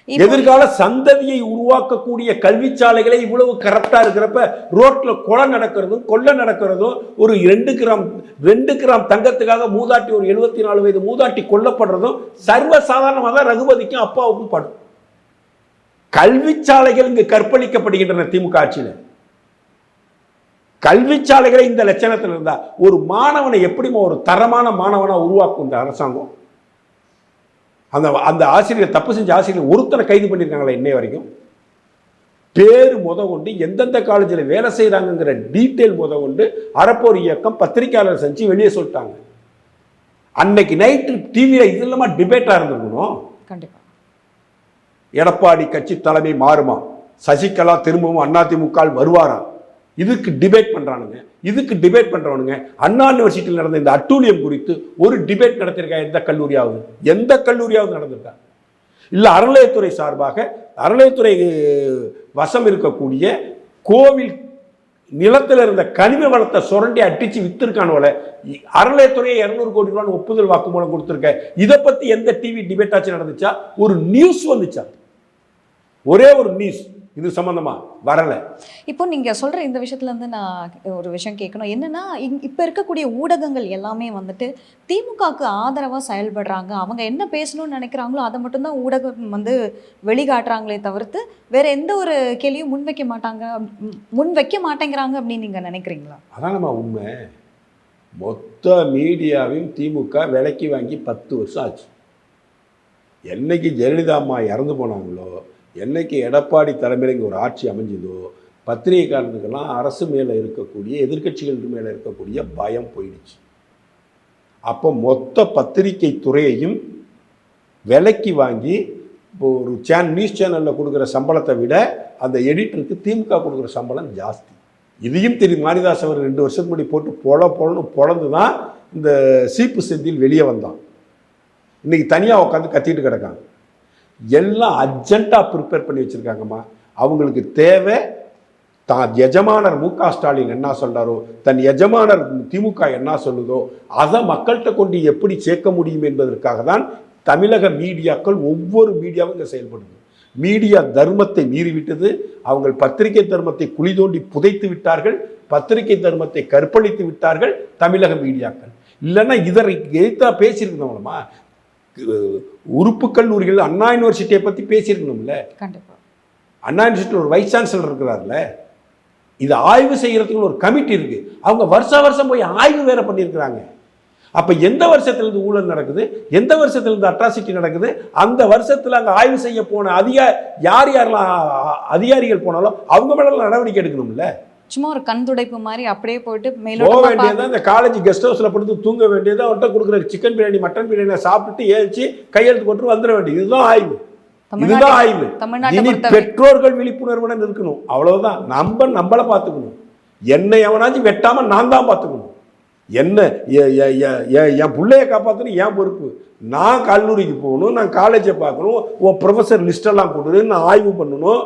எதிர்கால சந்ததியை உருவாக்கக்கூடிய கல்விச்சாலைகளை இவ்வளவு கரெக்டா இருக்கிறப்ப ரோட்ல கொலை நடக்கிறதும் கொள்ளை நடக்கிறதும், ஒரு 2 கிராம் தங்கத்துக்காக மூதாட்டி, ஒரு 74 வயது மூதாட்டி கொல்லப்படுறதும் சர்வசாதாரணமாக தான் ரகுபதிக்கும் அப்பாவுக்கும் படும். கல்விச்சாலைகள் இங்கு கற்பழிக்கப்படுகின்றன. திமுக ஆட்சியில் கல்விச்சாலைகளை இந்த லட்சணத்தில் இருந்தா ஒரு மாணவனை எப்படிமா ஒரு தரமான மாணவனா உருவாக்கும் இந்த அரசாங்கம்? அந்த ஆசிரியர், தப்பு செஞ்ச ஆசிரியர் ஒருத்தனை கைது பண்ணியிருக்காங்களா இன்னைய வரைக்கும்? பேர் கொண்டு எந்தெந்த காலேஜில் வேலை செய்கிறாங்கிற டீட்டெயில் கொண்டு அறப்போர் இயக்கம் பத்திரிகையாளர் செஞ்சு வெளியே சொல்லிட்டாங்க. அன்னைக்கு நைட்டு டிவியில் இது இல்லாமல் டிபேட்டாக இருந்திருக்கணும். கண்டிப்பாக எடப்பாடி கட்சி தலைமை மாறுமா, சசிகலா திரும்பவும் அதிமுக வருவாரா, இதுக்கு டிபேட் பண்றானுங்க. இதுக்கு டிபேட் பண்றவனுங்க அண்ணா யூனிவர்சிட்டியில் நடந்த இந்த அட்டூழியம் குறித்து ஒரு டிபேட் நடத்திருக்கா? எந்த கல்லூரியாவது நடந்திருக்கா? இல்ல அறநிலையத்துறை சார்பாக அறநிலையத்துறை வசம் இருக்கக்கூடிய கோவில் நிலத்தில் இருந்த கனிம வளத்தை சுரண்டி அட்டிச்சு வித்திருக்கானோல, அறநிலையத்துறையை 200 கோடி ரூபாய் ஒப்புதல் வாக்குமூலம் கொடுத்திருக்க. இதை பத்தி எந்த டிவி டிபேட் ஆச்சு நடந்துச்சா? ஒரு நியூஸ் வந்துச்சா? ஒரே ஒரு நியூஸ் இது சம்பந்தமா வரல. இப்போ நீங்க சொல்ற இந்த விஷயத்துல இருந்து நான் ஒரு விஷயம் கேட்கணும். என்னன்னா, இப்ப இருக்கக்கூடிய ஊடகங்கள் எல்லாமே வந்துட்டு திமுகவுக்கு ஆதரவா செயல்படுறாங்க. அவங்க என்ன பேசணும்னு நினைக்கிறாங்களோ அதை மட்டும்தான் ஊடகம் வெளிக்காட்டுறாங்களே தவிர்த்து வேற எந்த ஒரு கேள்வியும் முன்வைக்க மாட்டேங்கிறாங்க அப்படின்னு நீங்க நினைக்கிறீங்களா? அதான் நம்ம உண்மை. மொத்த மீடியாவையும் திமுக விலைக்கு வாங்கி 10 வருஷம் ஆச்சு. என்னைக்கு ஜெயலலிதா அம்மா இறந்து போனாங்களோ, என்னைக்கு எடப்பாடி தலைமையில் இங்கே ஒரு ஆட்சி அமைஞ்சதோ, பத்திரிகைக்காரனுக்கெல்லாம் அரசு மேலே இருக்கக்கூடிய எதிர்கட்சிகள் மேலே இருக்கக்கூடிய பயம் போயிடுச்சு. அப்போ மொத்த பத்திரிகை துறையையும் விலைக்கு வாங்கி ஒரு நியூஸ் சேனலில் கொடுக்குற சம்பளத்தை விட அந்த எடிட்டருக்கு திமுக கொடுக்குற சம்பளம் ஜாஸ்தி. இதையும் தெரியும் மாரிதாஸ் அவர் 2 வருஷத்துக்கு முன்னாடி போட்டு பொழந்து தான் இந்த சீப்பு செந்தில் வெளியே வந்தான். இன்னைக்கு தனியாக உட்காந்து கத்திட்டு கிடக்காங்க. எல்லாம் அர்ஜென்ட்டாக ப்ரிப்பேர் பண்ணி வச்சுருக்காங்கம்மா. அவங்களுக்கு தேவை தான் எஜமானர் மு.க. ஸ்டாலின் என்ன சொல்றாரோ, தன் எஜமானர் திமுக என்ன சொல்லுதோ அதை மக்கள்கிட்ட கொண்டு எப்படி சேர்க்க முடியும் என்பதற்காக தான் தமிழக மீடியாக்கள் ஒவ்வொரு மீடியாவும் இங்கே செயல்படுது. மீடியா தர்மத்தை மீறிவிட்டது. அவங்க பத்திரிகை தர்மத்தை குழி தோண்டி புதைத்து விட்டார்கள். பத்திரிகை தர்மத்தை கற்பழித்து விட்டார்கள் தமிழக மீடியாக்கள். இல்லைன்னா இதரை எதிர்த்தா பேசியிருக்கணும்மா. உறுப்பு கல்லூரிகள் அண்ணா யூனிவர்சிட்டியை பற்றி பேசியிருக்கணும்ல. கண்டிப்பா அண்ணா யூனிவர்சிட்டியில் ஒரு வைஸ் சான்சலர் இருக்கிறார்ல. இதை ஆய்வு செய்யறதுக்கு ஒரு கமிட்டி இருக்கு. அவங்க வருஷம் போய் ஆய்வு வேற பண்ணியிருக்கிறாங்க. அப்ப எந்த வருஷத்திலிருந்து ஊழல் நடக்குது, எந்த வருஷத்திலிருந்து அட்ராசிட்டி நடக்குது, அந்த வருஷத்துல அங்க ஆய்வு செய்ய போன யாரெல்லாம் அதிகாரிகள் போனாலும் அவங்க மேல நடவடிக்கை எடுக்கணும்ல. சும்மா ஒரு கண் துடைப்பு மாதிரி அப்படியே போயிட்டு போக மேலோட்டமா வேண்டியது இந்த காலேஜ் கெஸ்ட் ஹவுஸ்ல படுத்து தூங்க வேண்டியது, அவன்கிட்ட கொடுக்குற சிக்கன் பிரியாணி மட்டன் பிரியாணி சாப்பிட்டுட்டு ஏறிச்சு கையெழுத்து போட்டு வந்துட வேண்டியது. இதுதான் ஆய்வு. இதுதான் ஆய்வு. இனி பெற்றோர்கள் விழிப்புணர்வுடன் இருக்கணும். அவ்வளவுதான். நம்மளை பார்த்துக்கணும். என்னை எவனாச்சும் வெட்டாம நான் தான் பார்த்துக்கணும். என்ன என் பிள்ளைய காப்பாற்றணும் என் பொறுப்பு. நான் கல்லூரிக்கு போகணும், நான் காலேஜை பார்க்கணும், உன் ப்ரொஃபஸர் லிஸ்டெல்லாம் கொடுத்து நான் ஆய்வு பண்ணணும்.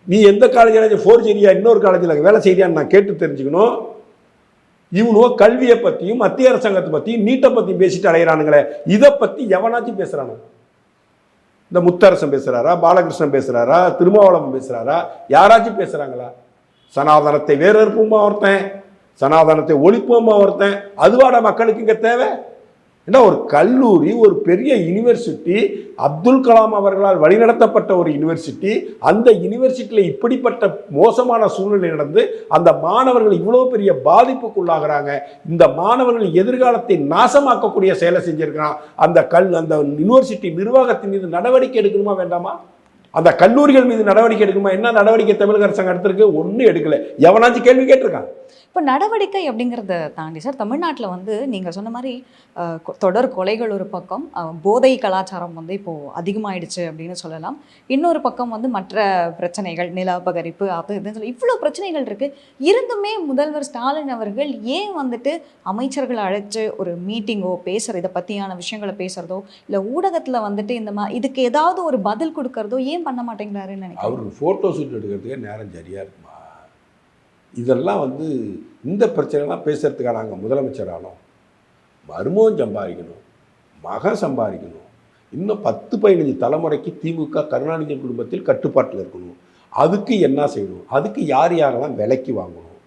நீ எந்த காலேஜில் ஃபோர்ஜரியா இன்னொரு காலேஜில் வேலை செய்யறியான்னு நான் கேட்டு தெரிஞ்சுக்கணும். இவனுவோ கல்வியை பற்றியும் மத்திய அரசாங்கத்தை பற்றியும் நீட்டை பற்றியும் பேசிட்டு அடைகிறானுங்களே, இதை பற்றி எவனாச்சும் பேசுகிறானு? இந்த முத்தரசன் பேசுகிறாரா, பாலகிருஷ்ணன் பேசுகிறாரா, திருமாவளவன் பேசுகிறாரா, யாராச்சும் பேசுகிறாங்களா? சனாதனத்தை வேற இருப்போமா ஒருத்தன், சனாதனத்தை ஒழிப்போமா ஒருத்தன். அதுவாட மக்களுக்கு இங்கே தேவை? ஏன்னா ஒரு கல்லூரி, ஒரு பெரிய யூனிவர்சிட்டி, அப்துல் கலாம் அவர்களால் வழிநடத்தப்பட்ட ஒரு யூனிவர்சிட்டி. அந்த யூனிவர்சிட்டியில் இப்படிப்பட்ட மோசமான சூழ்நிலை நடந்து அந்த மாணவர்கள் இவ்வளோ பெரிய பாதிப்புக்குள்ளாகிறாங்க. இந்த மாணவர்கள் எதிர்காலத்தை நாசமாக்கக்கூடிய செயலை செஞ்சிருக்கிறான். அந்த யூனிவர்சிட்டி நிர்வாகத்தின் மீது நடவடிக்கை எடுக்கணுமா வேண்டாமா? அந்த கல்லூரிகள் மீது நடவடிக்கை எடுக்கணுமா? என்ன நடவடிக்கை தமிழக அரசாங்கம் எடுத்திருக்கு? ஒன்றும் எடுக்கல. எவனாச்சும் கேள்வி கேட்டிருக்கான்? இப்போ நடவடிக்கை அப்படிங்கிறத தாண்டி சார், தமிழ்நாட்டில் வந்து நீங்கள் சொன்ன மாதிரி தொடர் கொலைகள் ஒரு பக்கம், போதை கலாச்சாரம் வந்து இப்போது அதிகமாகிடுச்சு அப்படின்னு சொல்லலாம். இன்னொரு பக்கம் வந்து மற்ற பிரச்சனைகள், நில அபகரிப்பு, அது இதுன்னு சொல்லி இவ்வளோ பிரச்சனைகள் இருக்குது. இருந்துமே முதல்வர் ஸ்டாலின் அவர்கள் ஏன் வந்துட்டு அமைச்சர்களை அழைச்சி ஒரு மீட்டிங்கோ பேசுகிற இதை பற்றியான விஷயங்களை பேசுகிறதோ, இல்லை ஊடகத்தில் வந்துட்டு இந்த இதுக்கு ஏதாவது ஒரு பதில் கொடுக்கறதோ ஏன் பண்ண மாட்டேங்கிறாருன்னு நினைக்கிறேன். அவருக்கு ஃபோட்டோ ஷூட் எடுக்கிறதுக்கே நேரம் சரியாக இருக்குமா? இதெல்லாம் வந்து இந்த பிரச்சனைலாம் பேசுறதுக்காக நாங்கள் முதலமைச்சர் ஆனோம். மருமகன் சம்பாதிக்கணும், மகன் சம்பாதிக்கணும், இன்னும் 10-15 தலைமுறைக்கு திமுக கருணாநிதி குடும்பத்தில் கட்டுப்பாட்டில் இருக்கணும். அதுக்கு என்ன செய்யணும்? அதுக்கு யாரெல்லாம் விலைக்கு வாங்கணும்?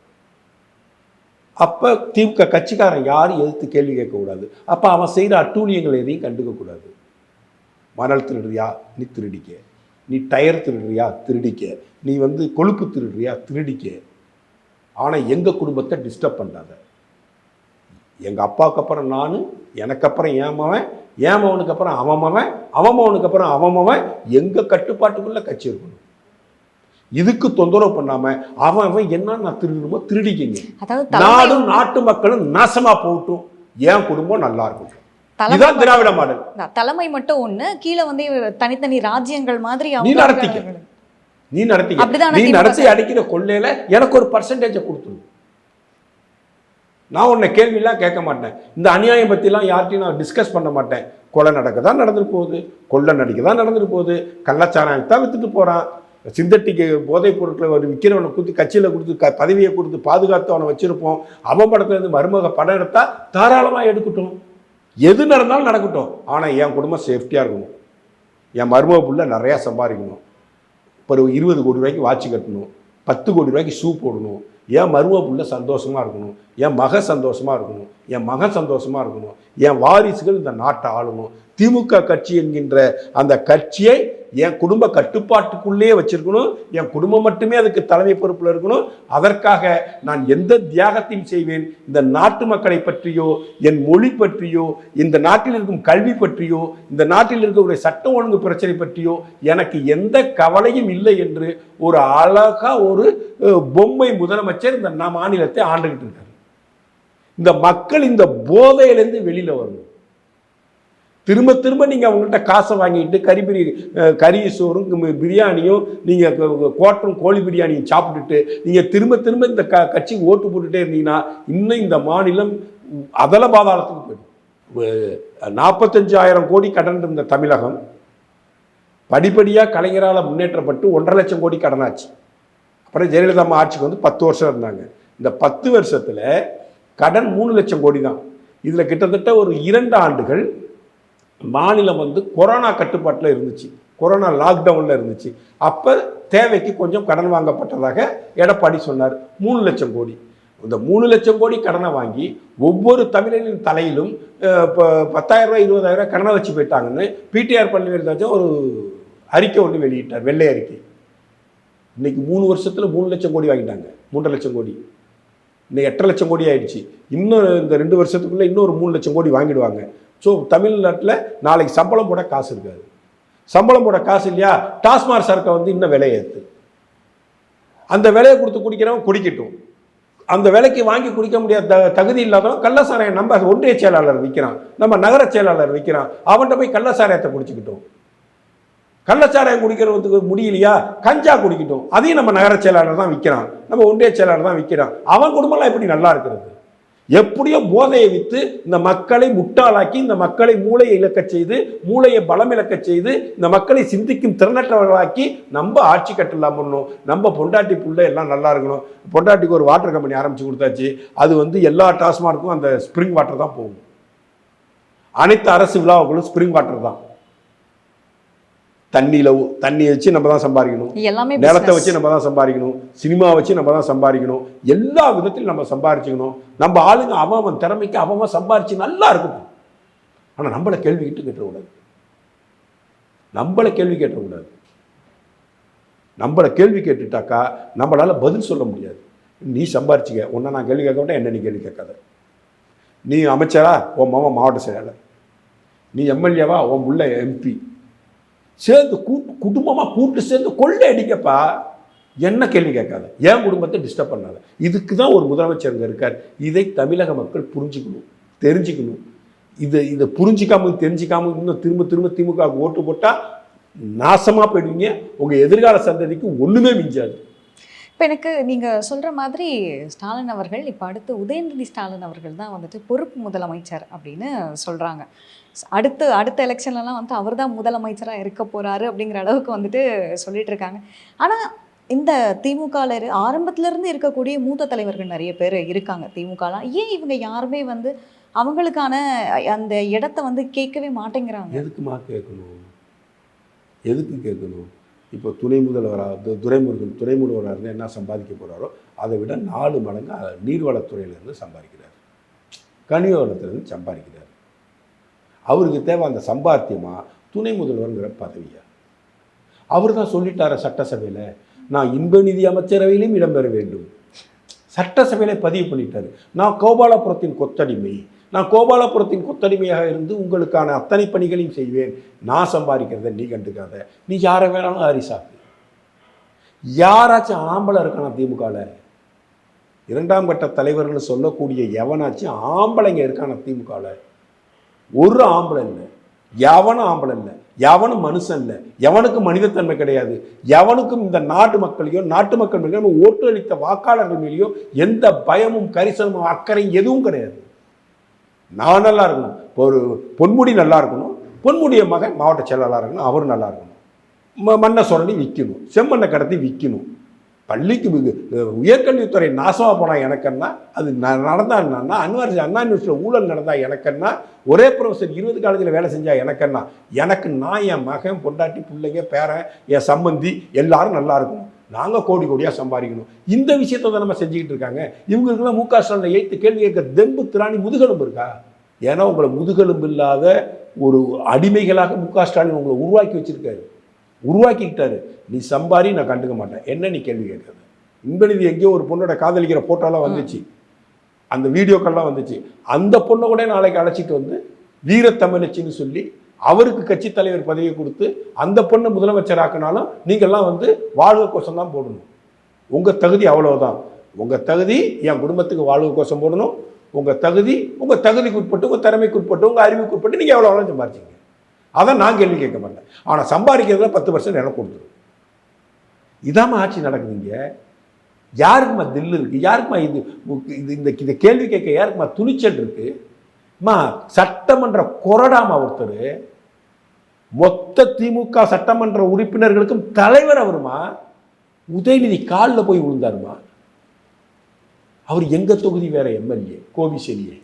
அப்போ திமுக கட்சிக்காரன் யாரும் எதிர்த்து கேள்வி கேட்கக்கூடாது. அப்போ அவன் செய்கிற அட்டூழியங்கள் எதையும் கண்டுக்கக்கூடாது. மணல் திருடுறியா? நீ திருடிக்க. நீ டயர் திருடுறியா? திருடிக்க. நீ வந்து கொழுப்பு திருடுறியா? திருடிக்க. ஆனால் எங்கள் குடும்பத்தை டிஸ்டர்ப் பண்ணாத. எங்கள் அப்பாவுக்கு அப்புறம் நான், எனக்கு அப்புறம் ஏமாவன், ஏமாவனுக்கு அப்புறம் அவன், அவனுக்கு அப்புறம் அவன், எங்கள் கட்டுப்பாட்டுக்குள்ளே கட்சி இருக்கணும். இதுக்கு தொந்தரவு பண்ணாம அவன் என்ன நான் திருடணுமோ திருடிக்கிங்க. நாடும் நாட்டு மக்களும் நாசமா போகட்டும், என் குடும்பம் நல்லா இருக்கும். இதுதான் திராவிட மாடல். தலைமை மட்டும் ஒண்ணு, கீழே வந்து தனித்தனி ராஜ்யங்கள் மாதிரி நீ நடத்திக்க. நீ நடத்தி அடிக்கிற கொள்ளையில எனக்கு ஒரு பர்சன்டேஜை கொடுத்துரு. நான் உன்னை கேள்வியெல்லாம் கேட்க மாட்டேன். இந்த அநியாயம் பற்றிலாம் யார்ட்டையும் நான் டிஸ்கஸ் பண்ண மாட்டேன். கொலை நடக்க தான் நடந்துட்டு போகுது, கொள்ளை நடிக்க தான் நடந்துட்டு போகுது, கள்ளச்சாராயம் தான் வித்துட்டு போகிறான், சிந்தட்டிக்கு போதைப் பொருட்களை ஒரு விற்கிறவனை கொடுத்து கட்சியில் கொடுத்து பதவியை கொடுத்து பாதுகாத்து அவனை வச்சுருப்போம். அவன் படத்துலேருந்து மருமக படம் எடுத்தால் தாராளமாக எடுக்கட்டும், எது நடந்தாலும் நடக்கட்டும். ஆனால் என் குடும்பம் சேஃப்டியாக இருக்கணும், என் மருமக புள்ள நிறையா சம்பாதிக்கணும். இப்போ 20 கோடி ரூபாய்க்கு வாட்ச் கட்டணும், 10 கோடி ரூபாய்க்கு ஷூ போடணும். என் மருமக புள்ள சந்தோஷமாக இருக்கணும், என் மகன் சந்தோஷமாக இருக்கணும், என் மகன் சந்தோஷமாக இருக்கணும், என் வாரிசுகள் இந்த நாட்டை ஆளணும். திமுக கட்சி என்கின்ற அந்த கட்சியை என் குடும்ப கட்டுப்பாட்டுக்குள்ளே வச்சிருக்கணும். என் குடும்பம் மட்டுமே அதுக்கு தலைமை பொறுப்பில் இருக்கணும். அதற்காக நான் எந்த தியாகத்தையும் செய்வேன். இந்த நாட்டு மக்களை பற்றியோ, என் மொழி பற்றியோ, இந்த நாட்டில் இருக்கும் கல்வி பற்றியோ, இந்த நாட்டில் இருக்கக்கூடிய சட்டம் ஒழுங்கு பிரச்சனை பற்றியோ எனக்கு எந்த கவலையும் இல்லை என்று ஒரு அழகா ஒரு பொம்மை முதலமைச்சர் இந்த மாநிலத்தை ஆண்டுகிட்டு இருக்காரு. இந்த மக்கள் இந்த போதையிலேருந்து வெளியில வரணும். திரும்ப திரும்ப நீங்கள் அவங்கள்ட்ட காசை வாங்கிட்டு கறி சோறும் பிரியாணியும் நீங்கள் கோட்டரும் கோழி பிரியாணியும் சாப்பிட்டுட்டு நீங்கள் திரும்ப திரும்ப இந்த கட்சிக்கு ஓட்டு போட்டுகிட்டே இருந்தீங்கன்னா இன்னும் இந்த மாநிலம் அதல பாதாளத்துக்கு போயிடும். 45,000 கோடி கடன் இருந்த தமிழகம் படிப்படியாக கலைஞரால் முன்னேற்றப்பட்டு 1,50,000 கோடி கடனாச்சு. அப்புறம் ஜெயலலிதா அம்மா ஆட்சிக்கு வந்து 10 வருஷம் இருந்தாங்க. இந்த 10 வருஷத்தில் கடன் 3 லட்சம் கோடி தான். இதில் கிட்டத்தட்ட ஒரு 2 ஆண்டுகள் மாநிலம் வந்து கொரோனா கட்டுப்பாட்டில் இருந்துச்சு, கொரோனா லாக்டவுனில் இருந்துச்சு. அப்போ தேவைக்கு கொஞ்சம் கடன் வாங்கப்பட்டதாக எடப்பாடி சொன்னார், 3 லட்சம் கோடி. இந்த 3 லட்சம் கோடி கடனை வாங்கி ஒவ்வொரு தமிழனின் தலையிலும் இப்போ 10,000 ரூபாய் 20,000 கடனை வச்சு போயிட்டாங்கன்னு பிடிஆர் பழனிவேல் ஒரு அறிக்கை ஒன்று வெளியிட்டார், வெள்ளை அறிக்கை. இன்னைக்கு 3 வருஷத்தில் 3 லட்சம் கோடி வாங்கிட்டாங்க, 3.5 லட்சம் கோடி. இன்னைக்கு 8.5 லட்சம் கோடி ஆயிடுச்சு. இன்னொரு இந்த 2 வருஷத்துக்குள்ளே இன்னொரு 3 லட்சம் கோடி வாங்கிடுவாங்க. ஸோ தமிழ்நாட்டில் நாளைக்கு சம்பளம் போட காசு இருக்காது. சம்பளம் போட காசு இல்லையா, டாஸ்மாக் சரக்கை வந்து இன்னும் விலையை ஏற்று, அந்த விலையை கொடுத்து குடிக்கிறவன் குடிக்கட்டும். அந்த விலைக்கு வாங்கி குடிக்க முடியாத தகுதி இல்லாதவன் கள்ளசாராயம் நம்ம ஒன்றிய செயலாளர் விற்கிறான், நம்ம நகர செயலாளர் விற்கிறான், அவன்கிட்ட போய் கள்ளசாராயத்தை குடிச்சுக்கிட்டோம். கள்ளச்சாராயம் குடிக்கிறதுக்கு முடியலையா, கஞ்சா குடிக்கட்டும், அதையும் நம்ம நகர செயலாளர் தான் விற்கிறான், நம்ம ஒன்றிய செயலாளர் தான் விற்கிறான். அவன் குடும்பம்லாம் எப்படி நல்லா இருக்கிறது? எப்படியோ போதையை விற்று இந்த மக்களை முட்டாளாக்கி, இந்த மக்களை மூளையை இழக்க செய்து, மூளையை பலம் இழக்க செய்து, இந்த மக்களை சிந்திக்கும் திறனற்றவர்களாக்கி நம்ம ஆட்சி கட்டலாம் பண்ணணும். நம்ம பொண்டாட்டி புள்ள எல்லாம் நல்லா இருக்கணும். பொண்டாட்டிக்கு ஒரு வாட்டர் கம்பெனி ஆரம்பித்து கொடுத்தாச்சு, அது வந்து எல்லா டாஸ்மார்க்கும் அந்த ஸ்ப்ரிங் வாட்டர் தான் போகும். அனைத்து அரசு விழாவுகளும் ஸ்ப்ரிங் வாட்டர் தான். தண்ணியை வச்சு நம்ம தான் சம்பாதிக்கணும், நிலத்தை வச்சு நம்ம தான் சம்பாதிக்கணும், சினிமா வச்சு நம்ம தான் சம்பாதிக்கணும், எல்லா விதத்திலும் நம்ம சம்பாதிச்சுக்கணும். நம்ம ஆளுங்க அவன் திறமைக்கு அவன் சம்பாதிச்சு நல்லா இருக்கணும். ஆனால் நம்மளை கேள்வி கேட்டக்கூடாது, நம்மளை கேள்வி கேட்டுட்டாக்கா நம்மளால பதில் சொல்ல முடியாது. நீ சம்பாரிச்சிக்க, உன்னை நான் கேள்வி கேட்க மாட்டேன், என்ன நீ கேள்வி கேட்காத. நீ அமைச்சரா, உன் மாமா மாவட்ட செயலாளர், நீ எம்எல்ஏவா, உன் உள்ள எம்பி, சேர்ந்து குடும்பமாக கூட்டு சேர்ந்து கொள்ளை அடிக்கப்பா, என்ன கேள்வி கேட்காத, என் குடும்பத்தை டிஸ்டர்ப் பண்ணாத. இதுக்கு தான் ஒரு முதலமைச்சர் இங்கே இருக்கார். இதை தமிழக மக்கள் புரிஞ்சுக்கணும், தெரிஞ்சுக்கணும். இதை புரிஞ்சிக்காம தெரிஞ்சிக்காம இன்னும் திரும்ப திரும்ப திமுக ஓட்டு போட்டால் நாசமாக போயிடுவீங்க. உங்கள் எதிர்கால சந்ததிக்கு ஒன்றுமே மிஞ்சாது. இப்போ எனக்கு நீங்கள் சொல்கிற மாதிரி ஸ்டாலின் அவர்கள் இப்போ அடுத்து உதயநிதி ஸ்டாலின் அவர்கள் தான் வந்துட்டு பொறுப்பு முதலமைச்சர் அப்படின்னு சொல்கிறாங்க. அடுத்த எலெக்ஷன்லலாம் வந்து அவர் தான் முதலமைச்சராக இருக்க போகிறாரு அப்படிங்கிற அளவுக்கு வந்துட்டு சொல்லிட்டு இருக்காங்க. ஆனால் இந்த திமுகவில் ஆரம்பத்திலேருந்து இருக்கக்கூடிய மூத்த தலைவர்கள் நிறைய பேர் இருக்காங்க திமுகலாம். ஏன் இவங்க யாருமே வந்து அவங்களுக்கான அந்த இடத்த வந்து கேட்கவே மாட்டேங்கிறாங்க? எதுக்கு கேட்கணும்? இப்போ துணை முதல்வராக துறைமுருகராக இருந்து என்ன சம்பாதிக்க போகிறாரோ அதை விட 4 மடங்கு நீர்வளத்துறையிலேருந்து சம்பாதிக்கிறார், கனிவளத்திலேருந்து சம்பாதிக்கிறார். அவருக்கு தேவை அந்த சம்பாத்தியமா துணை முதல்வருங்கிற பதவியா? அவர் தான் சொல்லிட்டார சட்டசபையில், நான் இன்ப நிதி அமைச்சரவையிலும் இடம்பெற வேண்டும். சட்டசபையில் பதிவு பண்ணிட்டாரு, நான் கோபாலபுரத்தின் கொத்தடிமையாக இருந்து உங்களுக்கான அத்தனை பணிகளையும் செய்வேன், நான் சம்பாதிக்கிறத நீ கண்டுக்காத, நீ யாரை வேணாலும் ஹரிசாக்கு. யாராச்சும் ஆம்பளை இருக்கானா திமுகவில்? 2ஆம் கட்ட தலைவர்னு சொல்லக்கூடிய எவனாச்சும் ஆம்பளைங்க இருக்கானா திமுகவில்? ஒரு ஆம்பளை இல்லை, எவனும் ஆம்பளை இல்லை, எவனும் மனுஷன் இல்லை, எவனுக்கும் மனிதத்தன்மை கிடையாது, எவனுக்கும் இந்த நாட்டு மக்களையோ நாட்டு மக்கள் மேலேயோ நம்ம ஓட்டு அளித்த வாக்காளர்கள் மேலேயோ எந்த பயமும் கரிசனமும் அக்கறையும் எதுவும் கிடையாது. நான் நல்லா இருக்கணும், இப்போ ஒரு பொன்முடி நல்லா இருக்கணும், பொன்முடிய மகன் மாவட்ட செயலாளராக இருக்கணும், அவரும் நல்லா இருக்கணும், மண்ணை சுரண்டி விற்கணும், செம்மண்ணை கடத்தி விற்கணும். பள்ளிக்கு உயர்கல்வித்துறை நாசமாக போனால் எனக்குன்னா அது நடந்தா என்னன்னா, அண்ணா யூனிவர்சிட்டியில் ஊழல் நடந்தால் எனக்குன்னா, ஒரே ப்ரொஃபஸர் 20 காலேஜில் வேலை செஞ்சால் எனக்குன்னா, எனக்கு நான் என் மகன் பொண்டாட்டி பிள்ளைங்க பேரன் என் சம்பந்தி எல்லாரும் நல்லா இருக்கணும், நாங்கள் கோடியாக சம்பாதிக்கணும். இந்த விஷயத்தை தான் நம்ம செஞ்சுக்கிட்டு இருக்காங்க. இவங்களுக்குலாம் முக ஸ்டாலினை எய்த்து கேள்வி கேட்க தெம்பு திராணி முதுகெலும்பு இருக்கா? ஏன்னா உங்களை முதுகெலும்பு இல்லாத ஒரு அடிமைகளாக முக ஸ்டாலின் உங்களை உருவாக்கிக்கிட்டாரு. நீ சம்பாரி, நான் கண்டுக்க மாட்டேன், என்ன நீ கேள்வி கேட்காது. இன்பநிதி எங்கேயோ ஒரு பொண்ணோட காதலிக்கிற போட்டோலாம் வந்துச்சு, அந்த வீடியோக்கள்லாம் வந்துச்சு. அந்த பொண்ணை கூட நாளைக்கு அழைச்சிட்டு வந்து வீரத்தமிழச்சின்னு சொல்லி அவருக்கு கட்சி தலைவர் பதவியை கொடுத்து அந்த பொண்ணை முதலமைச்சர் ஆக்கினாலும் நீங்கள்லாம் வந்து வாழ்வு கோஷம் தான் போடணும். உங்கள் தகுதி அவ்வளவுதான். உங்கள் தகுதி என் குடும்பத்துக்கு வாழ்வு கோஷம் போடணும். உங்கள் தகுதிக்கு உட்பட்டு, உங்கள் திறமைக்கு உட்பட்டு, உங்கள் அறிவுக்கு உட்பட்டு நீங்கள் எவ்வளோ சம்பாரிச்சிங்க, அதான் நான் கேள்வி கேட்க மாட்டேன். ஆனால் சம்பாதிக்கிறதுல 10% எனக்கு கொடுத்துரும். இதாம ஆட்சி நடக்குதுங்க. யாருக்குமா தில்லு இருக்குது? யாருக்குமா இந்த கேள்வி கேட்க யாருக்குமா துணிச்சல் இருக்குது? சட்டமன்ற கொறடாமா ஒருத்தர், மொத்த திமுக சட்டமன்ற உறுப்பினர்களுக்கும் தலைவர் அவருமா. உதயநிதி காலில் போய் விழுந்தாருமா. அவர் எங்க தொகுதி வேற எம்எல்ஏ கோவிசெலியே,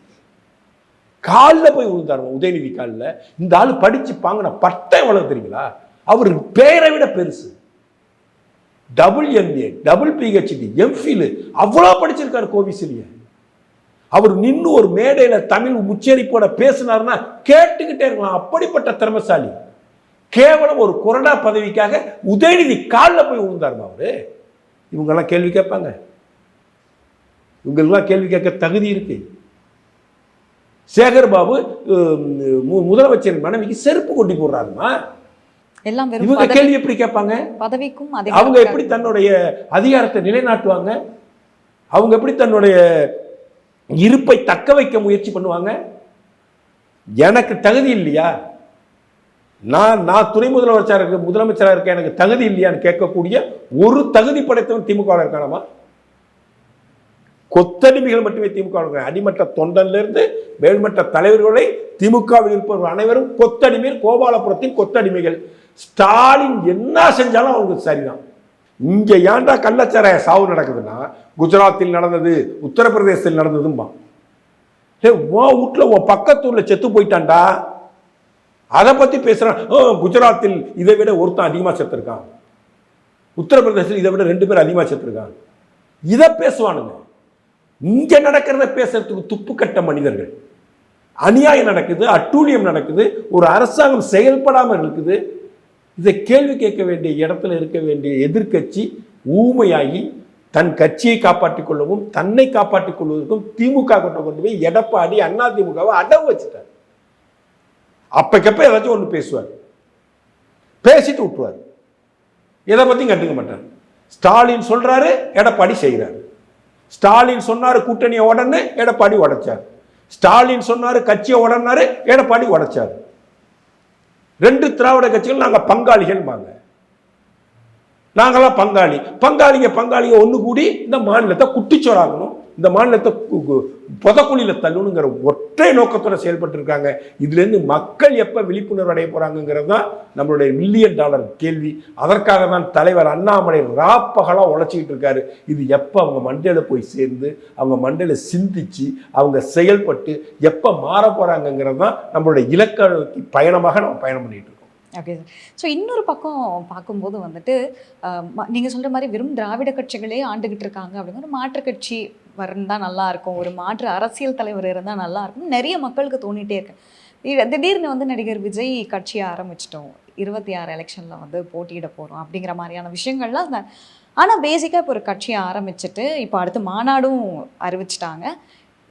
காலில் போய் விழுந்தாருமா உதயநிதி காலில். இந்த ஆள் படிச்சு பாங்கின பட்டம் எவ்வளவு தெரியுங்களா? அவர் பேரை விட பெருசு. Double MA, double PhD, MPhil அவ்வளோ படிச்சிருக்காரு கோவிசெலியே. அவர் நின்று ஒரு மேடையில தமிழ் உச்சரிப்போட பேசினார்னா கேட்டுக்கிட்டே இருக்கலாம். அப்படிப்பட்ட திறமைசாலி. கேவலம் ஒரு கொரோனா பதவிக்காக உதயநிதி காலில் போய் விழுந்தாருமா அவரு. இவங்கெல்லாம் கேள்வி கேட்பாங்க? இவங்கெல்லாம் கேள்வி கேட்க தகுதி இருக்கு? சேகர் பாபு முதலமைச்சர் மனைவிக்கு செருப்பு கொட்டி போடுறாருமா. எல்லாம் இவங்க கேள்வி எப்படி கேட்பாங்க? பதவிக்கும் அவங்க எப்படி தன்னுடைய அதிகாரத்தை நிலைநாட்டுவாங்க? அவங்க எப்படி தன்னுடைய இருப்பை தக்க வைக்க முயற்சி பண்ணுவாங்க? எனக்கு தகுதி இல்லையா? நான் துணை முதலமைச்சராக இருக்க எனக்கு தகுதி இல்லையான்னு கேட்கக்கூடிய ஒரு தகுதி படைத்தவன் திமுக இருக்கானமா? கொத்தடிமைகள் மட்டுமே திமுக. அடிமட்ட தொண்டன்ல இருந்து மேல்மட்ட தலைவர்களை திமுகவில் இருப்பவர்கள் அனைவரும் கொத்தடிமைகள், கோபாலபுரத்தின் கொத்தடிமைகள். ஸ்டாலின் என்ன செஞ்சாலும் அவங்களுக்கு சரிதான். இங்க ஏன்டா கள்ளச்சாராய சாவு நடக்குதுன்னா குஜராத்தில் நடந்தது, உத்தரப்பிரதேசத்தில் நடந்ததும்பா. வீட்டுல உன் பக்கத்தூர்ல செத்து போயிட்டான்டா, அதை பத்தி பேசுறான். குஜராத்தில் இதை விட ஒருத்தன் அதிகமா செத்துருக்கான், உத்தரப்பிரதேசத்தில் இதை விட 2 பேர் அதிகமா செத்துருக்கான். இதை பேசுவானுங்க. இங்க நடக்கிறத பேசுறதுக்கு துப்பு கட்ட மனிதர்கள். அநியாயம் நடக்குது, அட்டூழியம் நடக்குது, ஒரு அரசாங்கம் செயல்படாமல் இருக்குது. இதை கேள்வி கேட்க வேண்டிய இடத்துல இருக்க வேண்டிய எதிர்கட்சி ஊமையாகி தன் கட்சியை காப்பாற்றிக் கொள்ளவும் தன்னை காப்பாற்றிக் கொள்வதற்கும் திமுக கொண்டு போய் எடப்பாடி அண்ணா திமுகவை அடவு வச்சுட்டார். அப்பக்கப்ப ஏதாச்சும் ஒன்று பேசுவார், பேசிட்டு விட்டுருவார், எதை பத்தியும் கண்டுக்க மாட்டார். ஸ்டாலின் சொல்றாரு, எடப்பாடி செய்கிறாரு. ஸ்டாலின் சொன்னாரு கூட்டணியை உடனே, எடப்பாடி உடைச்சார். ஸ்டாலின் சொன்னாரு கட்சியை உடனாரு, எடப்பாடி உடைச்சார். 2 திராவிட கட்சிகள் நாங்க பங்காளிகள். நாங்களாம் பங்காளிங்க ஒண்ணு கூடி இந்த மாநிலத்தை குட்டிச்சோறாகணும், இந்த மாநிலத்தை புதக்குழியில தள்ளணுங்கிற ஒற்றை நோக்கத்தோட செயல்பட்டு இருக்காங்க. இதுல இருந்து மக்கள் எப்ப விழிப்புணர்வு அடைய போறாங்கிறது தான் நம்மளுடைய $1 மில்லியன் கேள்வி. அதற்காக தான் தலைவர் அண்ணாமலை ராப்பகலா உழைச்சிக்கிட்டு இருக்காரு. இது எப்ப அவங்க மண்டையில போய் சேர்ந்து அவங்க மண்டையில சிந்திச்சு அவங்க செயல்பட்டு எப்ப மாற போறாங்கிறது தான் நம்மளுடைய இலக்க பயணமாக நம்ம பயணம் பண்ணிட்டு இருக்கோம். Okay sir. ஸோ இன்னொரு பக்கம் பார்க்கும்போது வந்துட்டு நீங்கள் சொல்கிற மாதிரி வெறும் திராவிட கட்சிகளே ஆண்டுகிட்டு இருக்காங்க அப்படிங்கிற மாற்று கட்சி இருந்தால் நல்லா இருக்கும், ஒரு மாற்று அரசியல் தலைவர் இருந்தால் நல்லா இருக்கும் நிறைய மக்களுக்கு தோணிகிட்டே இருக்கு. திடீர்னு வந்து நடிகர் விஜய் கட்சியை ஆரம்பிச்சிட்டோம், 26 எலெக்ஷனில் வந்து போட்டியிட போகிறோம் அப்படிங்கிற மாதிரியான விஷயங்கள்லாம். ஆனால் பேசிக்காக இப்போ ஒரு கட்சியை ஆரம்பிச்சுட்டு இப்போ அடுத்து மாநாடும் அறிவிச்சிட்டாங்க.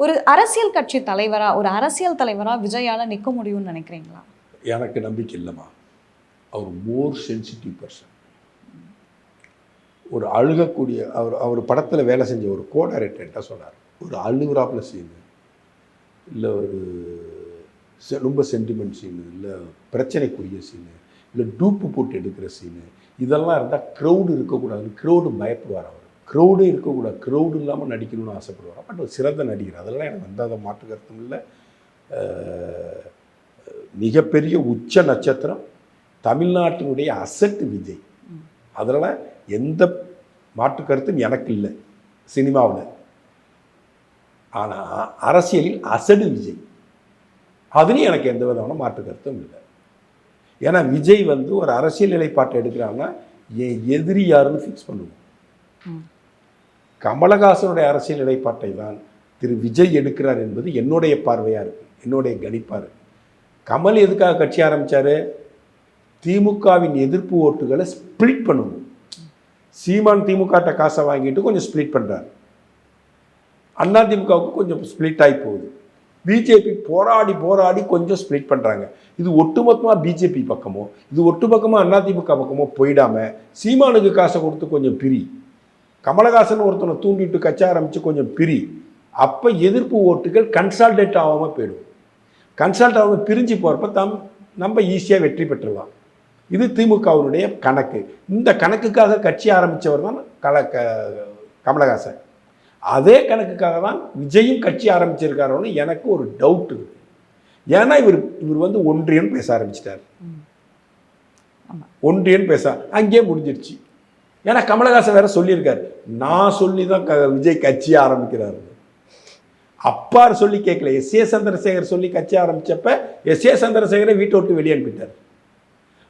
ஒரு அரசியல் கட்சி தலைவராக, ஒரு அரசியல் தலைவராக விஜயால் நிற்க முடியும்னு நினைக்கிறீங்களா? எனக்கு நம்பிக்கை இல்லைம்மா. அவர் மோர் சென்சிட்டிவ் பர்சன். ஒரு அழுகக்கூடிய அவர் படத்தில் வேலை செஞ்ச ஒரு கோடைரக்டர்கிட்ட சொன்னார், ஒரு அழுகுறாப்புல சீனு இல்லை, ஒரு ரொம்ப சென்டிமெண்ட் சீனு இல்லை, பிரச்சனைக்குரிய சீனு இல்லை, டூப்பு போட்டு எடுக்கிற சீனு, இதெல்லாம் இருந்தால் க்ரௌடு இருக்கக்கூடாதுன்னு க்ரௌடு பயப்படுவார். அவர் க்ரௌடே இருக்கக்கூடாது, க்ரௌடு இல்லாமல் நடிக்கணும்னு ஆசைப்படுவார். பட் ஒரு சிறந்த நடிகர், அதெல்லாம் எனக்கு வந்தாத மாற்று கருத்தும் இல்லை. மிகப்பெரிய உச்ச நட்சத்திரம், தமிழ்நாட்டினுடைய அசட்டு விஜய். அதனால் எந்த மாற்று கருத்தும் எனக்கு இல்லை சினிமாவில். ஆனால் அரசியலில் அசடு விஜய், அதுலேயும் எனக்கு எந்த விதமான மாற்று கருத்தும் இல்லை. ஏன்னா விஜய் வந்து ஒரு அரசியல் நிலைப்பாட்டை எடுக்கிறாங்கன்னா என் எதிரி யாருன்னு ஃபிக்ஸ் பண்ணுவோம். கமலஹாசனுடைய அரசியல் நிலைப்பாட்டை தான் திரு விஜய் எடுக்கிறார் என்பது என்னுடைய பார்வையாக இருக்குது, என்னுடைய கணிப்பாக இருக்குது. கமல் எதுக்காக கட்சி ஆரம்பித்தார்? திமுகவின் எதிர்ப்பு ஓட்டுகளை ஸ்பிளிட் பண்ணணும். சீமான் திமுகட்ட காசை வாங்கிட்டு கொஞ்சம் ஸ்பிளிட் பண்ணுறாரு, அண்ணா திமுகவுக்கு கொஞ்சம் ஸ்பிளிட் ஆகி போகுது. பிஜேபி போராடி கொஞ்சம் ஸ்பிளிட் பண்ணுறாங்க. இது ஒட்டுமொத்தமாக பிஜேபி பக்கமோ இது ஒட்டுமொத்தமாக அதிமுக பக்கமோ போயிடாமல் சீமானுக்கு காசை கொடுத்து கொஞ்சம் பிரி, கமலஹாசன் ஒருத்தனை தூண்டிட்டு கட்சி ஆரம்பித்து கொஞ்சம் பிரி. அப்போ எதிர்ப்பு ஓட்டுகள் கன்சால்டேட் ஆகாமல் போயிடும். கன்சால்ட் ஆகாமல் பிரிஞ்சு போகிறப்ப நம்ம ஈஸியாக வெற்றி பெற்றலாம். இது திமுகவினுடைய கணக்கு. இந்த கணக்குக்காக கட்சி ஆரம்பித்தவர் தான் கமலஹாசன். அதே கணக்குக்காக தான் விஜயும் கட்சி ஆரம்பிச்சிருக்காரோன்னு எனக்கு ஒரு டவுட் இருக்கு. ஏன்னா இவர் வந்து ஒன்றியம் பேச ஆரம்பிச்சிட்டார். ஒன்றியம் பேச அங்கேயே முடிஞ்சிருச்சு. ஏன்னா கமலஹாசன் வேற சொல்லியிருக்காரு, நான் சொல்லி தான் விஜய் கட்சி ஆரம்பிக்கிறாரு. அப்பார் சொல்லி கேட்கல, எஸ்.ஏ. சந்திரசேகர் சொல்லி கட்சி ஆரம்பிச்சப்ப எஸ்.ஏ. சந்திரசேகரை வீட்டை விட்டு வெளியே அனுப்பிட்டார்.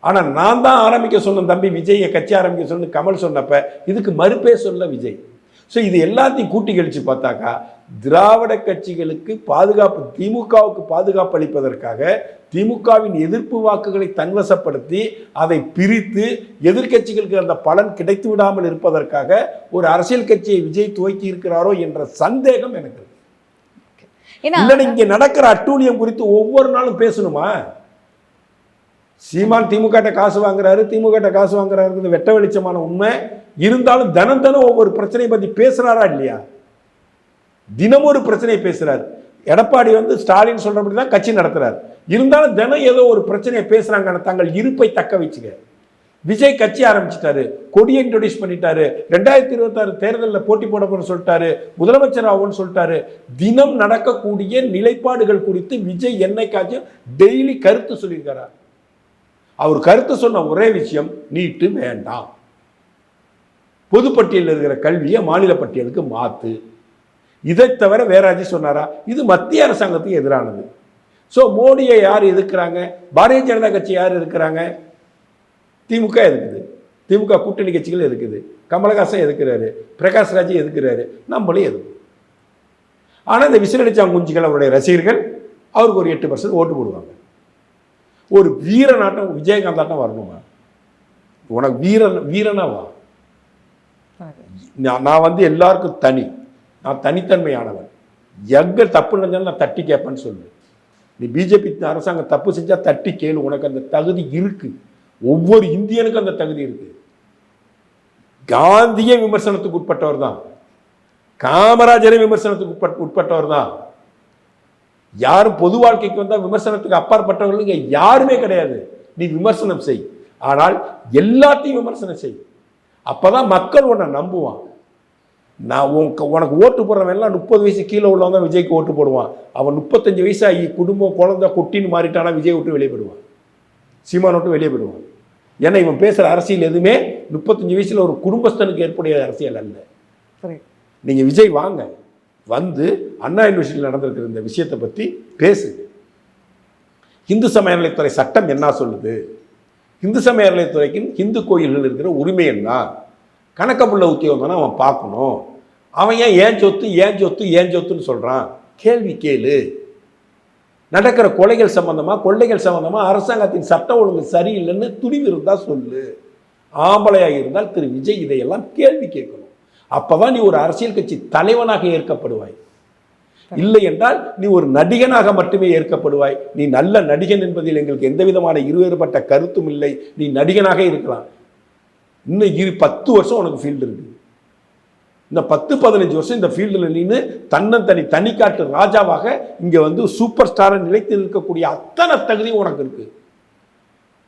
ஆனால் நான் தான் ஆரம்பிக்க சொன்ன தம்பி விஜயை கட்சி ஆரம்பிக்க சொன்ன கமல் சொன்னப்ப இதுக்கு மறுப்பே சொல்ல விஜய். ஸோ இது எல்லாத்தையும் கூட்டி கழிச்சு பார்த்தாக்கா திராவிட கட்சிகளுக்கு பாதுகாப்பு, திமுகவுக்கு பாதுகாப்பு அளிப்பதற்காக திமுகவின் எதிர்ப்பு வாக்குகளை தன்வசப்படுத்தி அதை பிரித்து எதிர்கட்சிகளுக்கு அந்த பலன் கிடைத்து விடாமல் இருப்பதற்காக ஒரு அரசியல் கட்சியை விஜய் துவக்கி இருக்கிறாரோ என்ற சந்தேகம் எனக்கு இருக்கு. இல்லைன்னா இங்கே நடக்கிற அட்டூழியம் குறித்து ஒவ்வொரு நாளும் பேசணுமா? சீமான் திமுக காசு வாங்குறாரு, திமுக காசு வாங்குறாரு, வெட்ட வெளிச்சமான உண்மை. இருந்தாலும் தினம் தினம் ஒவ்வொரு பிரச்சனையை பற்றி பேசுறாரா இல்லையா? தினமும் ஒரு பிரச்சனையை பேசுறாரு. எடப்பாடி வந்து ஸ்டாலின் சொல்றபடி தான் கட்சி நடத்துறாரு. இருந்தாலும் தினம் ஏதோ ஒரு பிரச்சனையை பேசுறாங்க, தங்கள் இருப்பை தக்க வச்சுக்க. விஜய் கட்சி ஆரம்பிச்சிட்டாரு, கொடியை இன்ட்ரோடியூஸ் பண்ணிட்டாரு, 2026 தேர்தலில் போட்டி போட போற சொல்லிட்டாரு, முதலமைச்சர் ஆகும்னு சொல்லிட்டாரு. தினம் நடக்கக்கூடிய நிலைப்பாடுகள் குறித்து விஜய் என்னைக்காச்சும் டெய்லி கருத்து சொல்லியிருக்காரா? அவர் கருத்து சொன்ன ஒரே விஷயம், நீட்டு வேண்டாம், பொதுப்பட்டியலில் இருக்கிற கல்வியை மாநில பட்டியலுக்கு மாத்து. இதை தவிர வேற ஏதாச்சும் சொன்னாரா? இது மத்திய அரசாங்கத்துக்கு எதிரானது. ஸோ மோடியை யார் எதிர்க்கிறாங்க? பாரதிய ஜனதா கட்சி யார் எதிர்க்கிறாங்க? திமுக எதுக்குது, திமுக கூட்டணி கட்சிகள் எதுக்குது, கமலஹாசன் எதுக்குறாரு, பிரகாஷ் ராஜ் எதுக்குறாரு, நம்மளே எதுக்கும். ஆனால் இந்த விசிலடிச்சாங்க குஞ்சுகள் அவருடைய ரசிகர்கள் அவருக்கு ஒரு 8% ஓட்டு போடுவாங்க. ஒரு வீரநாட்டம் விஜயகாந்த் ஆட்டம் வரணுமா? உனக்கு வீரனா வா. நான் வந்து எல்லாருக்கும் தனி, நான் தனித்தன்மையானவன். எங்க தப்பு நடந்தாலும் நான் தட்டி கேட்பேன்னு சொல்லு. நீ பிஜேபி அரசாங்கம் தப்பு செஞ்சா தட்டி கேளு, உனக்கு அந்த தகுதி இருக்கு. ஒவ்வொரு இந்தியனுக்கும் அந்த தகுதி இருக்கு. காந்திய விமர்சனத்துக்கு உட்பட்டவர் தான், காமராஜரை விமர்சனத்துக்கு உட்பட்டவர் தான். யாரும் பொது வாழ்க்கைக்கு வந்தா விமர்சனத்துக்கு அப்பாற்பட்டவர்களுங்க யாருமே கிடையாது. நீ விமர்சனம் செய், ஆனால் எல்லாத்தையும் விமர்சனம் செய். அப்பதான் மக்கள் உன்னை நம்புவான். நான் உனக்கு ஓட்டு போடுறவன் எல்லாம் 30 வயசு கீழே உள்ளவன் தான் விஜய்க்கு ஓட்டு போடுவான். அவன் 35 வயசாகி குடும்பம் குழந்தை குட்டின்னு மாறிட்டானா விஜய் விட்டு வெளியே போயிடுவான், சீமான் விட்டு வெளியே போயிடுவான். ஏன்னா இவன் பேசுகிற அரசியல் எதுவுமே 35 வயசில் ஒரு குடும்பஸ்தனுக்கு ஏற்புடைய அரசியல் அல்ல. நீங்கள் விஜய் வாங்க, வந்து அண்ணா யூனிவர்சிட்டியில் நடந்திருக்கிற இந்த விஷயத்தை பற்றி பேசுங்க. இந்து சமய அறநிலையத்துறை சட்டம் என்ன சொல்லுது? இந்து சமய அறநிலையத்துறைக்கு இந்து கோயில்கள் இருக்கிற உரிமை என்ன? கணக்கப்புள்ள உத்தியோகம் தானே அவன் பார்க்கணும். அவன் ஏன் சொத்து ஏன் சொத்து ஏன் சொத்துன்னு சொல்கிறான்? கேள்வி கேளு. நடக்கிற கொலைகள் சம்பந்தமா கொள்ளைகள் சம்பந்தமா அரசாங்கத்தின் சட்ட ஒழுங்கு சரியில்லைன்னு துணிவு இருந்தால் சொல்லு. ஆம்பளையாக இருந்தால் திரு விஜய் இதையெல்லாம் கேள்வி கேட்கணும். அப்பதான் நீ ஒரு அரசியல் கட்சி தலைவனாக ஏற்கப்படுவாய். இல்லை என்றால் நீ ஒரு நடிகனாக மட்டுமே ஏற்கப்படுவாய். நீ நல்ல நடிகன் என்பதில் எங்களுக்கு எந்த விதமான இருவேறுபட்ட கருத்தும் இல்லை. நீ நடிகனாக இருக்கலாம். இன்னும் 10 வருஷம் உனக்கு ஃபீல்டு இருக்கு. இந்த 10-15 வருஷம் இந்த ஃபீல்டில் நின்று தனிக்காட்டு ராஜாவாக இங்கே வந்து சூப்பர் ஸ்டாரை நிலைத்து இருக்கக்கூடிய அத்தனை தகுதியும் உனக்கு இருக்கு.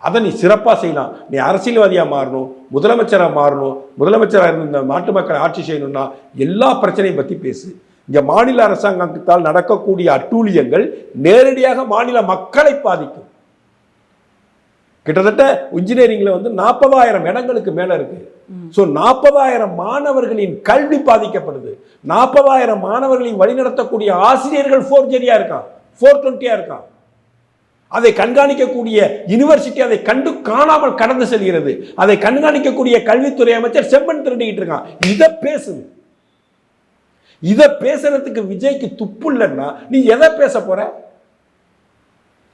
அதை நீ சிறப்பாக செய்யலாம். நீ அரசியல்வாதியாக மாறணும், முதலமைச்சராக மாறணும், முதலமைச்சராக இருந்து இந்த நாட்டு மக்களை ஆட்சி செய்யணும்னா எல்லா பிரச்சனையும் பற்றி பேசு. இங்கே மாநில அரசாங்கத்தால் நடக்கக்கூடிய அட்டூழியங்கள் நேரடியாக மாநில மக்களை பாதிக்கும். கிட்டத்தட்ட இன்ஜினியரிங்கில் வந்து 40,000 இடங்களுக்கு மேலே இருக்கு. ஸோ 40,000 மாணவர்களின் கல்வி பாதிக்கப்படுது. 40,000 மாணவர்களின் வழிநடத்தக்கூடிய ஆசிரியர்கள் ஃபோர்ஜரியா இருக்கான், 420 இருக்கான். அதை கண்காணிக்கக்கூடிய யூனிவர்சிட்டி அதை காணாமல் கடந்து செல்கிறது. அதை கண்காணிக்கக்கூடிய கல்வித்துறை அமைச்சர் செம்மன் திருடிக்கிட்டு இருக்கான். இதை பேசு. இதை பேசுறதுக்கு விஜய்க்கு துப்பு இல்லைன்னா நீ எதை பேச போற?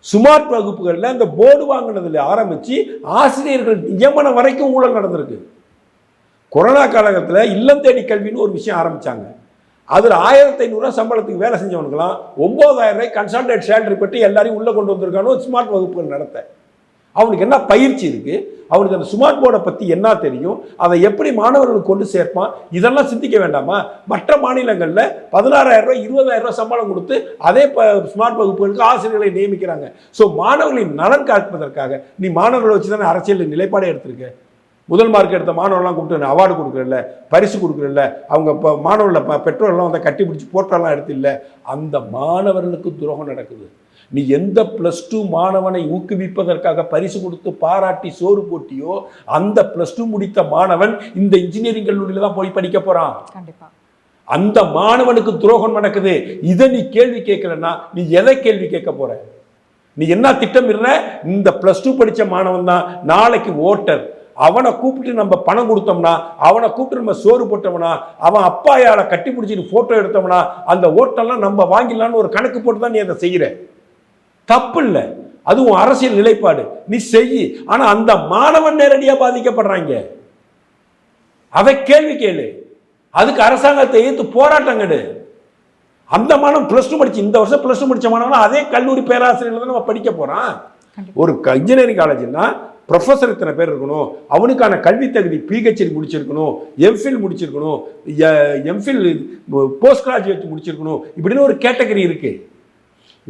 ஸ்மார்ட் வகுப்புகளில் அந்த போர்டு வாங்கினதுல ஆரம்பிச்சு ஆசிரியர்கள் நியமனம் வரைக்கும் ஊழல் நடந்திருக்கு. கொரோனா காலகட்டத்தில் இல்லம் தேடி கல்வின்னு ஒரு விஷயம் ஆரம்பிச்சாங்க. அதில் 1500 சம்பளத்துக்கு வேலை செஞ்சவனுக்கெல்லாம் 9,000 ரூபாய் கன்சல்டேட் சேலரி பற்றி எல்லாரையும் உள்ளே கொண்டு வந்திருக்கானோ ஸ்மார்ட் வகுப்புகள் நடத்த. அவனுக்கு என்ன பயிற்சி இருக்கு? அவனுக்கு அந்த ஸ்மார்ட் போர்டை பற்றி என்ன தெரியும்? அதை எப்படி மாணவர்களுக்கு கொண்டு சேர்ப்பான்? இதெல்லாம் சிந்திக்க வேண்டாமா? மற்ற மாநிலங்களில் 16,000 ரூபாய் 20,000 ரூபாய் சம்பளம் கொடுத்து அதே ஸ்மார்ட் வகுப்புகளுக்கு ஆசிரியர்களை நியமிக்கிறாங்க. ஸோ மாணவர்களின் நலன் காப்பதற்காக நீ மாணவர்களை வச்சு தானே அரசியல் நிலைப்பாடே எடுத்திருக்க. முதல் மார்க் எடுத்த மாணவர்லாம் கூப்பிட்டு அவார்டு கொடுக்குறல, பரிசு கொடுக்குறல, அவங்க இப்போ மாணவர்களை பெற்றோர்லாம் வந்து கட்டி பிடிச்சி போட்டோலாம் எடுத்து இல்லை. அந்த மாணவர்களுக்கு துரோகம் நடக்குது. நீ எந்த +2 மாணவனை ஊக்குவிப்பதற்காக பரிசு கொடுத்து பாராட்டி சோறு போட்டியோ அந்த +2 முடித்த மாணவன் இந்த இன்ஜினியரிங் கல்லூரியில தான் போய் படிக்க போறான். கண்டிப்பா. அந்த மாணவனுக்கு துரோகம் நடக்குது. இதை நீ கேள்வி கேட்கலன்னா நீ எதை கேள்வி கேட்க போற? நீ என்ன திட்டமிடுற? இந்த +2 படிச்ச மாணவன் தான் நாளைக்கு ஓட்டர். அவனை கூப்பிட்டு நம்ம பணம் கொடுத்தோம்னா, அவனை கூப்பிட்டு நம்ம சோறு போட்டோம்னா, அவன் அப்பாயால கட்டி பிடிச்சிட்டு போட்டோ எடுத்தோம்னா அந்த ஓட்டெல்லாம் நம்ம வாங்கிடலான்னு ஒரு கணக்கு போட்டு தான் நீ அதை செய்யற. தப்பு இல்லை, அதுவும் அரசியல் நிலைப்பாடு, நீ செய். ஆனா அந்த மாணவன் நேரடியா பாதிக்கப்படுறாங்க. அதை கேள்வி கேளு, அதுக்கு அரசாங்கத்தை எதிர்த்து போராட்டம் கெடு. அந்த மாணவன் +2 படிச்சு இந்த வருஷம் +2 படிச்ச மாணவன் அதே கல்லூரி பேராசிரியர் தான் நம்ம படிக்க போறான். ஒரு இன்ஜினியரிங் காலேஜ்னா ப்ரொஃபஸர் இத்தனை பேர் இருக்கணும், அவனுக்கான கல்வி தகுதி PhD முடிச்சிருக்கணும், MPhil முடிச்சிருக்கணும், MPhil போஸ்ட் கிராஜுவேட் முடிச்சிருக்கணும், இப்படின்னு ஒரு கேட்டகரி இருக்கு.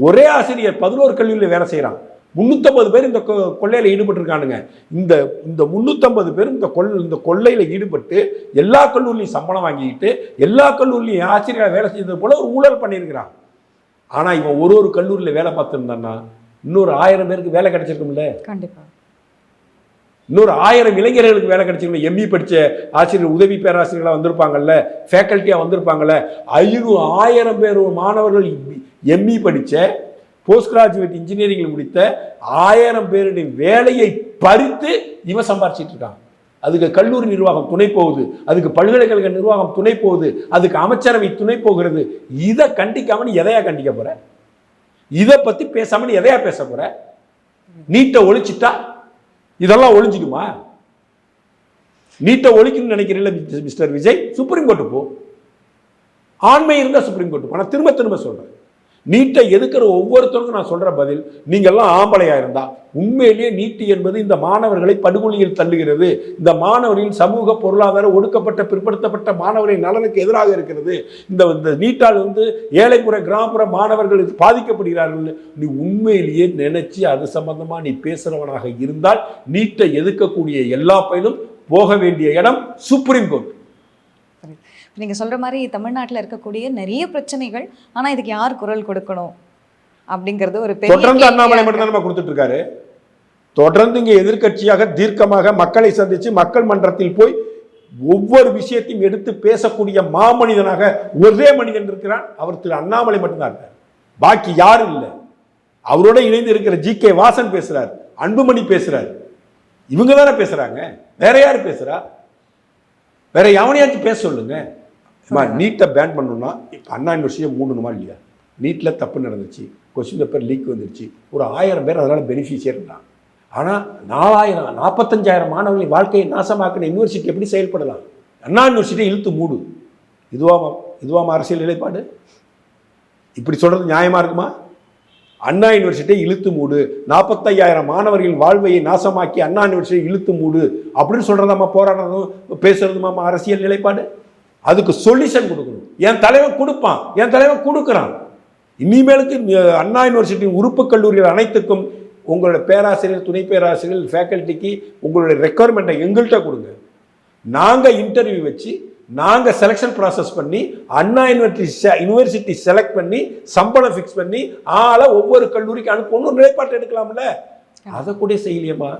ஒரே ஆசிரியர் 11 கல்லூரியில் வேலை செய்கிறான். 350 பேர் இந்த கொள்ளையில் ஈடுபட்டு இருக்கானுங்க. இந்த 350 பேரும் இந்த கொள்ளையில் ஈடுபட்டு எல்லா கல்லூரிலையும் சம்பளம் வாங்கிக்கிட்டு எல்லா கல்லூரிலையும் ஆசிரியராக வேலை செய்தது போல ஒரு ஊழல் பண்ணியிருக்கிறான். ஆனால் இவன் ஒரு கல்லூரியில் வேலை பார்த்துருந்தான்னா இன்னொரு 1000 பேருக்கு வேலை கிடைச்சிருக்கும்ல. கண்டிப்பாக இன்னொரு 1000 இளைஞர்களுக்கு வேலை கிடைச்சிருக்கும். ME படித்த ஆசிரியர் உதவி பேராசிரியர்களாக வந்திருப்பாங்கல்ல, ஃபேக்கல்ட்டியாக வந்திருப்பாங்கல்ல. 1000 பேர் மாணவர்கள் ME படித்த போஸ்ட் கிராஜுவேட் இன்ஜினியரிங்கில் முடித்த 1000 பேருடைய வேலையை பறித்து இவன் சம்பாரிச்சிட்டு இருக்கான். அதுக்கு கல்லூரி நிர்வாகம் துணை போகுது, அதுக்கு பல்கலைக்கழக நிர்வாகம் துணை போகுது, அதுக்கு அமைச்சரவை துணை போகிறது. இதை கண்டிக்காம நீ எதையா கண்டிக்க போற? இதை பத்தி பேசாம நீ எதையா பேச போற? நீட்டை ஒழிச்சிட்டா இதெல்லாம் ஒழிஞ்சிடுமா? நீட்டை ஒழிக்கணும்னு நினைக்கிறீங்களா மிஸ்டர் விஜய்? சுப்ரீம் கோர்ட்டு போ. ஆண்மை இருந்தால் சுப்ரீம் கோர்ட்டு போ. நான் திரும்ப சொல்றேன், நீட்டை எதுக்கிற ஒவ்வொருத்தருக்கும் நான் சொல்ற பதில், நீங்கள்லாம் ஆம்பளையா இருந்தா உண்மையிலேயே நீட்டு என்பது இந்த மாணவர்களை படுகொலியில் தள்ளுகிறது. இந்த மாணவர்களின் சமூக பொருளாதார ஒடுக்கப்பட்ட பிற்படுத்தப்பட்ட மாணவர்களின் நலனுக்கு எதிராக இருக்கிறது. இந்த நீட்டால் ஏழைப்புற கிராமப்புற மாணவர்கள் பாதிக்கப்படுகிறார்கள். நீ உண்மையிலேயே நினைச்சு அது சம்பந்தமா நீ பேசுறவனாக இருந்தால் நீட்டை எதிர்க்கக்கூடிய எல்லா பயிலும் போக வேண்டிய இடம் சுப்ரீம் கோர்ட். நீங்கள் சொல்கிற மாதிரி தமிழ்நாட்டில் இருக்கக்கூடிய நிறைய பிரச்சனைகள், ஆனால் இதுக்கு யார் குரல் கொடுக்கணும் அப்படிங்கிறது ஒரு பெரிய தொடர்ந்து அண்ணாமலை மட்டும் தான் நம்ம கொடுத்துட்டு இருக்காரு. தொடர்ந்து இங்கே எதிர்கட்சியாக தீர்க்கமாக மக்களை சந்திச்சு மக்கள் மன்றத்தில் போய் ஒவ்வொரு விஷயத்தையும் எடுத்து பேசக்கூடிய மாமனிதனாக ஒரே மனிதன் இருக்கிறான், அவர் திரு அண்ணாமலை மட்டும்தான் இருக்கார். பாக்கி யாரும் இல்லை. அவரோட இணைந்து இருக்கிற GK வாசன் பேசுறார், அன்புமணி பேசுறார், இவங்க தானே பேசுறாங்க. வேற யாரு பேசுறா? வேற எவனையாச்சும் பேச சொல்லுங்க. நீட்டை பேன் பண்ணணும்னா இப்போ அண்ணா யூனிவர்சிட்டியை மூடணுமா இல்லையா? நீட்டில் தப்பு நடந்துச்சு, கொஸ்டின் பேப்பர் லீக் வந்துருச்சு, ஒரு 1000 பேர் அதனால் பெனிஃபிஷியர் இருந்தான். ஆனால் 45,000 மாணவர்களின் வாழ்க்கையை நாசமாக்கின யூனிவர்சிட்டி எப்படி செயல்படலாம்? அண்ணா யூனிவர்சிட்டியை இழுத்து மூடு. இதுவாமா அரசியல் நிலைப்பாடு? இப்படி சொல்கிறது நியாயமாக இருக்குமா? அண்ணா யூனிவர்சிட்டியை இழுத்து மூடு, 45,000 மாணவர்களின் வாழ்வையை நாசமாக்கி அண்ணா யூனிவர்சிட்டியை இழுத்து மூடு அப்படின்னு சொல்கிறதாம்மா போராடுறதும் பேசுறதுமாமா அரசியல் நிலைப்பாடு? அதுக்கு சொல்யூஷன் கொடுக்கணும். என் தலைவன் கொடுப்பான், என் தலைவன் கொடுக்குறான். இனிமேலுக்கு அண்ணா யூனிவர்சிட்டியின் உறுப்பு கல்லூரிகள் அனைத்துக்கும் உங்களோட பேராசிரியர், துணை பேராசிரியர், ஃபேக்கல்ட்டிக்கு உங்களுடைய ரெக்குவயர்மெண்ட்டை எங்கள்கிட்ட கொடுங்க. நாங்கள் இன்டர்வியூ வச்சு நாங்கள் செலெக்ஷன் ப்ராசஸ் பண்ணி அண்ணா யூனிவர்சிட்டி செலக்ட் பண்ணி சம்பளம் ஃபிக்ஸ் பண்ணி ஆளை ஒவ்வொரு கல்லூரிக்கு அனுப்பணும் நிலைப்பாட்டை எடுக்கலாம்ல. அதை கூட செய்யலையம்மா.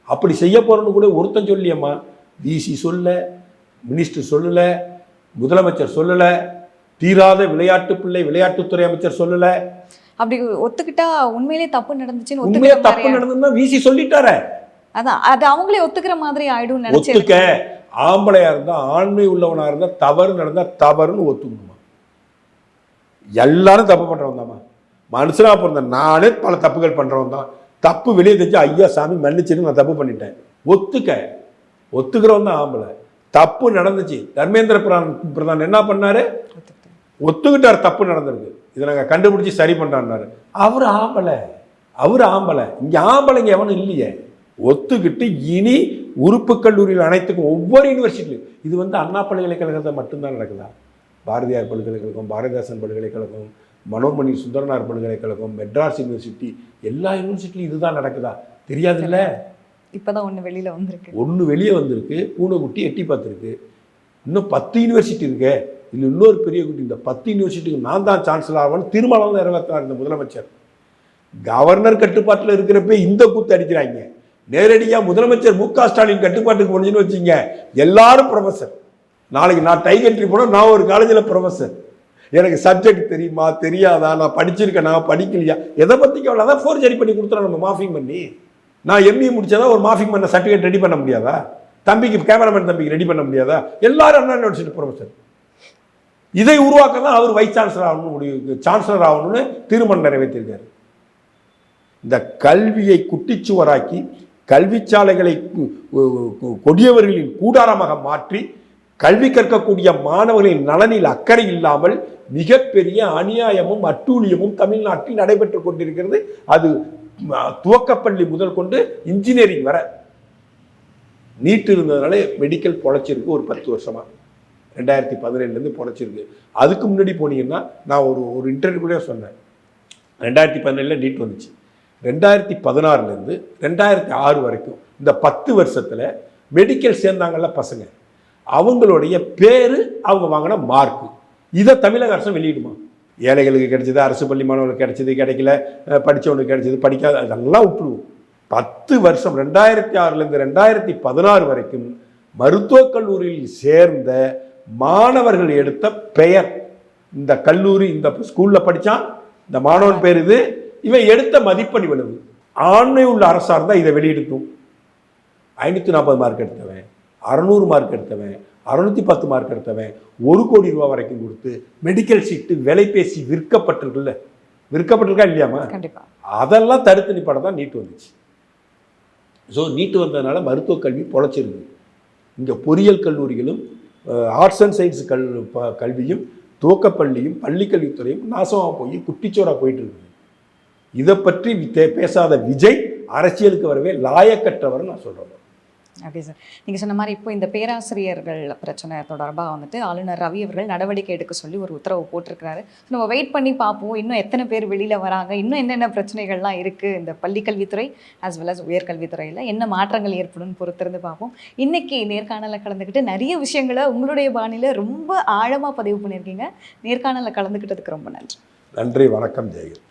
அப்படி செய்ய போறோன்னு கூட ஒருத்தன் சொல்லியம்மா. VC சொல்ல, மினிஸ்டர் சொல்லல, முதலமைச்சர் சொல்லல, தீராத விளையாட்டு பிள்ளை விளையாட்டுத்துறை அமைச்சர் சொல்லல. அப்படி ஒத்துக்கிட்டா உண்மையிலேயே தப்பு நடந்துச்சுன்னு உண்மையிலே தப்பு நடந்ததுன்னா VC சொல்லிட்டார. அதான் அது அவங்களே ஒத்துக்கிற மாதிரி ஆயிடும் நினைச்சு. ஒத்துக்க ஆம்பளையா இருந்தா, ஆண்மை உள்ளவனா இருந்தா, தவறு நடந்தா தவறுன்னு ஒத்துக்கணுமா? எல்லாரும் தப்பு பண்றவன் தான்மா. மனுஷனா பிறந்த நானே பல தப்புகள் பண்றவன் தான். தப்பு வெளியே தெரிஞ்சு ஐயா சாமி மன்னிச்சுன்னு நான் தப்பு பண்ணிட்டேன். ஒத்துக்கிறவன் தான் ஆம்பளை. தப்பு நடந்துச்சு, தர்மேந்திர பிரதான் என்ன பண்ணாரு? ஒத்துக்கிட்டார், தப்பு நடந்திருக்கு, இதை நாங்கள் கண்டுபிடிச்சி சரி பண்றாரு. அவர் ஆம்பளை. இங்க ஆம்பளைங்க எவனும் இல்லையே. ஒத்துக்கிட்டு இனி உறுப்பு கல்லூரியில் அனைத்துக்கும் ஒவ்வொரு யூனிவர்சிட்டியும் இது அண்ணா பல்கலைக்கழகத்தை மட்டும்தான் நடக்குதா? பாரதியார் பல்கலைக்கழகம், பாரதிதாசன் பல்கலைக்கழகம், மனோன்மணி சுந்தரனார் பல்கலைக்கழகம், மெட்ராஸ் யூனிவர்சிட்டி, எல்லா யூனிவர்சிட்டியும் இதுதான் நடக்குதா? தெரியாதுல்ல. இப்போதான் ஒன்று வெளியே வந்திருக்கு, பூனைக்குட்டி எட்டி பார்த்துருக்கு. இன்னும் 10 யூனிவர்சிட்டி இருக்கு. இன்னொரு பெரிய குட்டி. இந்த 10 யூனிவர்சிட்டிக்கு நான் தான் சான்சலர் ஆவேன்னு தீர்மானம் நிறைவேற்றினார் இந்த முதலமைச்சர். கவர்னர் கட்டுப்பாட்டில் இருக்கிறப்ப இந்த கூத்து அடிக்கிறாங்க. நேரடியாக முதலமைச்சர் மு க ஸ்டாலின் கட்டுப்பாட்டுக்கு போனீங்கன்னு வச்சுங்க, எல்லாரும் ப்ரொஃபஸர். நாளைக்கு நான் டைகன்ட்ரி போனால் நான் ஒரு காலேஜில் ப்ரொஃபஸர். எனக்கு சப்ஜெக்ட் தெரியுமா தெரியாதா, நான் படிச்சிருக்கேனா படிக்கலையா, எதை பற்றி கவலை? அதான் ஃபோர்ஜரி பண்ணி கொடுத்துறோம் நம்ம மாஃபிங் பண்ணி. நான் எம்இ முடிச்சாதான் ஒரு மாஃபிங் பண்ண சர்டிஃபிகேட் ரெடி பண்ண முடியாதா? தம்பிக்கு கேமராமேன் தம்பிக்கு ரெடி பண்ண முடியாதா? எல்லாரும் அண்ணா யூனிவர்சிட்டி ப்ரொஃபஸர். இதை உருவாக்க தான் அவர் வைஸ் சான்சலர் ஆகணும் முடிவு, சான்சலர் ஆகணும்னு தீர்மானம் நிறைவேற்றிருக்காரு. இந்த கல்வியை குட்டிச்சுவராக்கி கல்வி சாலைகளை கொடியவர்களின் கூடாரமாக மாற்றி கல்வி கற்கக்கூடிய மாணவர்களின் நலனில் அக்கறை இல்லாமல் மிகப்பெரிய அநியாயமும் அட்டூழியமும் தமிழ்நாட்டில் நடைபெற்றுக் கொண்டிருக்கிறது. அது துவக்கப்பள்ளி முதல் கொண்டு இன்ஜினியரிங் வர. நீட் இருந்ததுனால மெடிக்கல் பொழைச்சிருக்கு ஒரு 10 வருஷமா, 2017 பொழைச்சிருக்கு. அதுக்கு முன்னாடி போனீங்கன்னா நான் ஒரு இன்டர்வியூ கூட சொன்னேன், 2017 நீட் வந்துச்சு. 2016 2006 வரைக்கும் இந்த 10 வருஷத்தில் மெடிக்கல் சேர்ந்தாங்கல்ல பசங்க, அவங்களுடைய பேர் அவங்க வாங்கின மார்க்கு, இதை தமிழக அரசு வெளியிடுமா? ஏழைகளுக்கு கிடைச்சது, அரசு பள்ளி மாணவர்களுக்கு கிடைச்சது, கிடைக்கல, படித்தவனுக்கு கிடைச்சது, படிக்காத, அதெல்லாம் விட்டுருவோம். 10 வருஷம் 2006 2016 வரைக்கும் மருத்துவக் கல்லூரியில் சேர்ந்த மாணவர்கள் எடுத்த பெயர், இந்த கல்லூரி இந்த ஸ்கூலில் படித்தான், இந்த மாணவன் பேர் இது, இவன் எடுத்த மதிப்பெண் இவ்வளவு. ஆண்மை உள்ள அரசாக இருந்தால் இதை வெளியிடட்டும். 540 மார்க் எடுத்தவன், 600 மார்க் எடுத்தவன், 610 மார்க் எடுத்தவன் 1 கோடி ரூபா வரைக்கும் கொடுத்து மெடிக்கல் சீட்டு விலை பேசி விற்கப்பட்டிருக்கா இல்லையாமா? அதெல்லாம் தடுத்து நிப்பாட தான் நீட் வந்துச்சு. ஸோ நீட் வந்ததுனால மருத்துவக் கல்வி பொழைச்சிருக்கு. இங்கே பொறியியல் கல்லூரிகளும் ஆர்ட்ஸ் அண்ட் சயின்ஸ் கல்வியும் துவக்கப்பள்ளியும் பள்ளிக்கல்வித்துறையும் நாசமாக போய் குட்டிச்சோராக போயிட்டு இருக்குது. இதை பற்றி பேசாத விஜய் அரசியலுக்கு வரவே லாயக்கற்றவர் நான் சொல்கிறேன். ஓகே சார், நீங்கள் சொன்ன மாதிரி இப்போ இந்த பேராசிரியர்கள் பிரச்சனை தொடர்பாக வந்துட்டு ஆளுநர் ரவி அவர்கள் நடவடிக்கை எடுக்க சொல்லி ஒரு உத்தரவு போட்டிருக்கிறாரு. நம்ம வெயிட் பண்ணி பார்ப்போம், இன்னும் எத்தனை பேர் வெளியில் வராங்க, இன்னும் என்னென்ன பிரச்சனைகள்லாம் இருக்குது இந்த பள்ளிக்கல்வித்துறை ஆஸ் வெல் அஸ் உயர்கல்வித்துறையில் என்ன மாற்றங்கள் ஏற்படும் பொறுத்திருந்து பார்ப்போம். இன்றைக்கி நேர்காணலில் கலந்துக்கிட்டு நிறைய விஷயங்களை உங்களுடைய பாணியில் ரொம்ப ஆழமாக பதிவு பண்ணியிருக்கீங்க. நேர்காணலில் கலந்துக்கிட்டதுக்கு ரொம்ப நன்றி. நன்றி, வணக்கம் ஜெயகர்.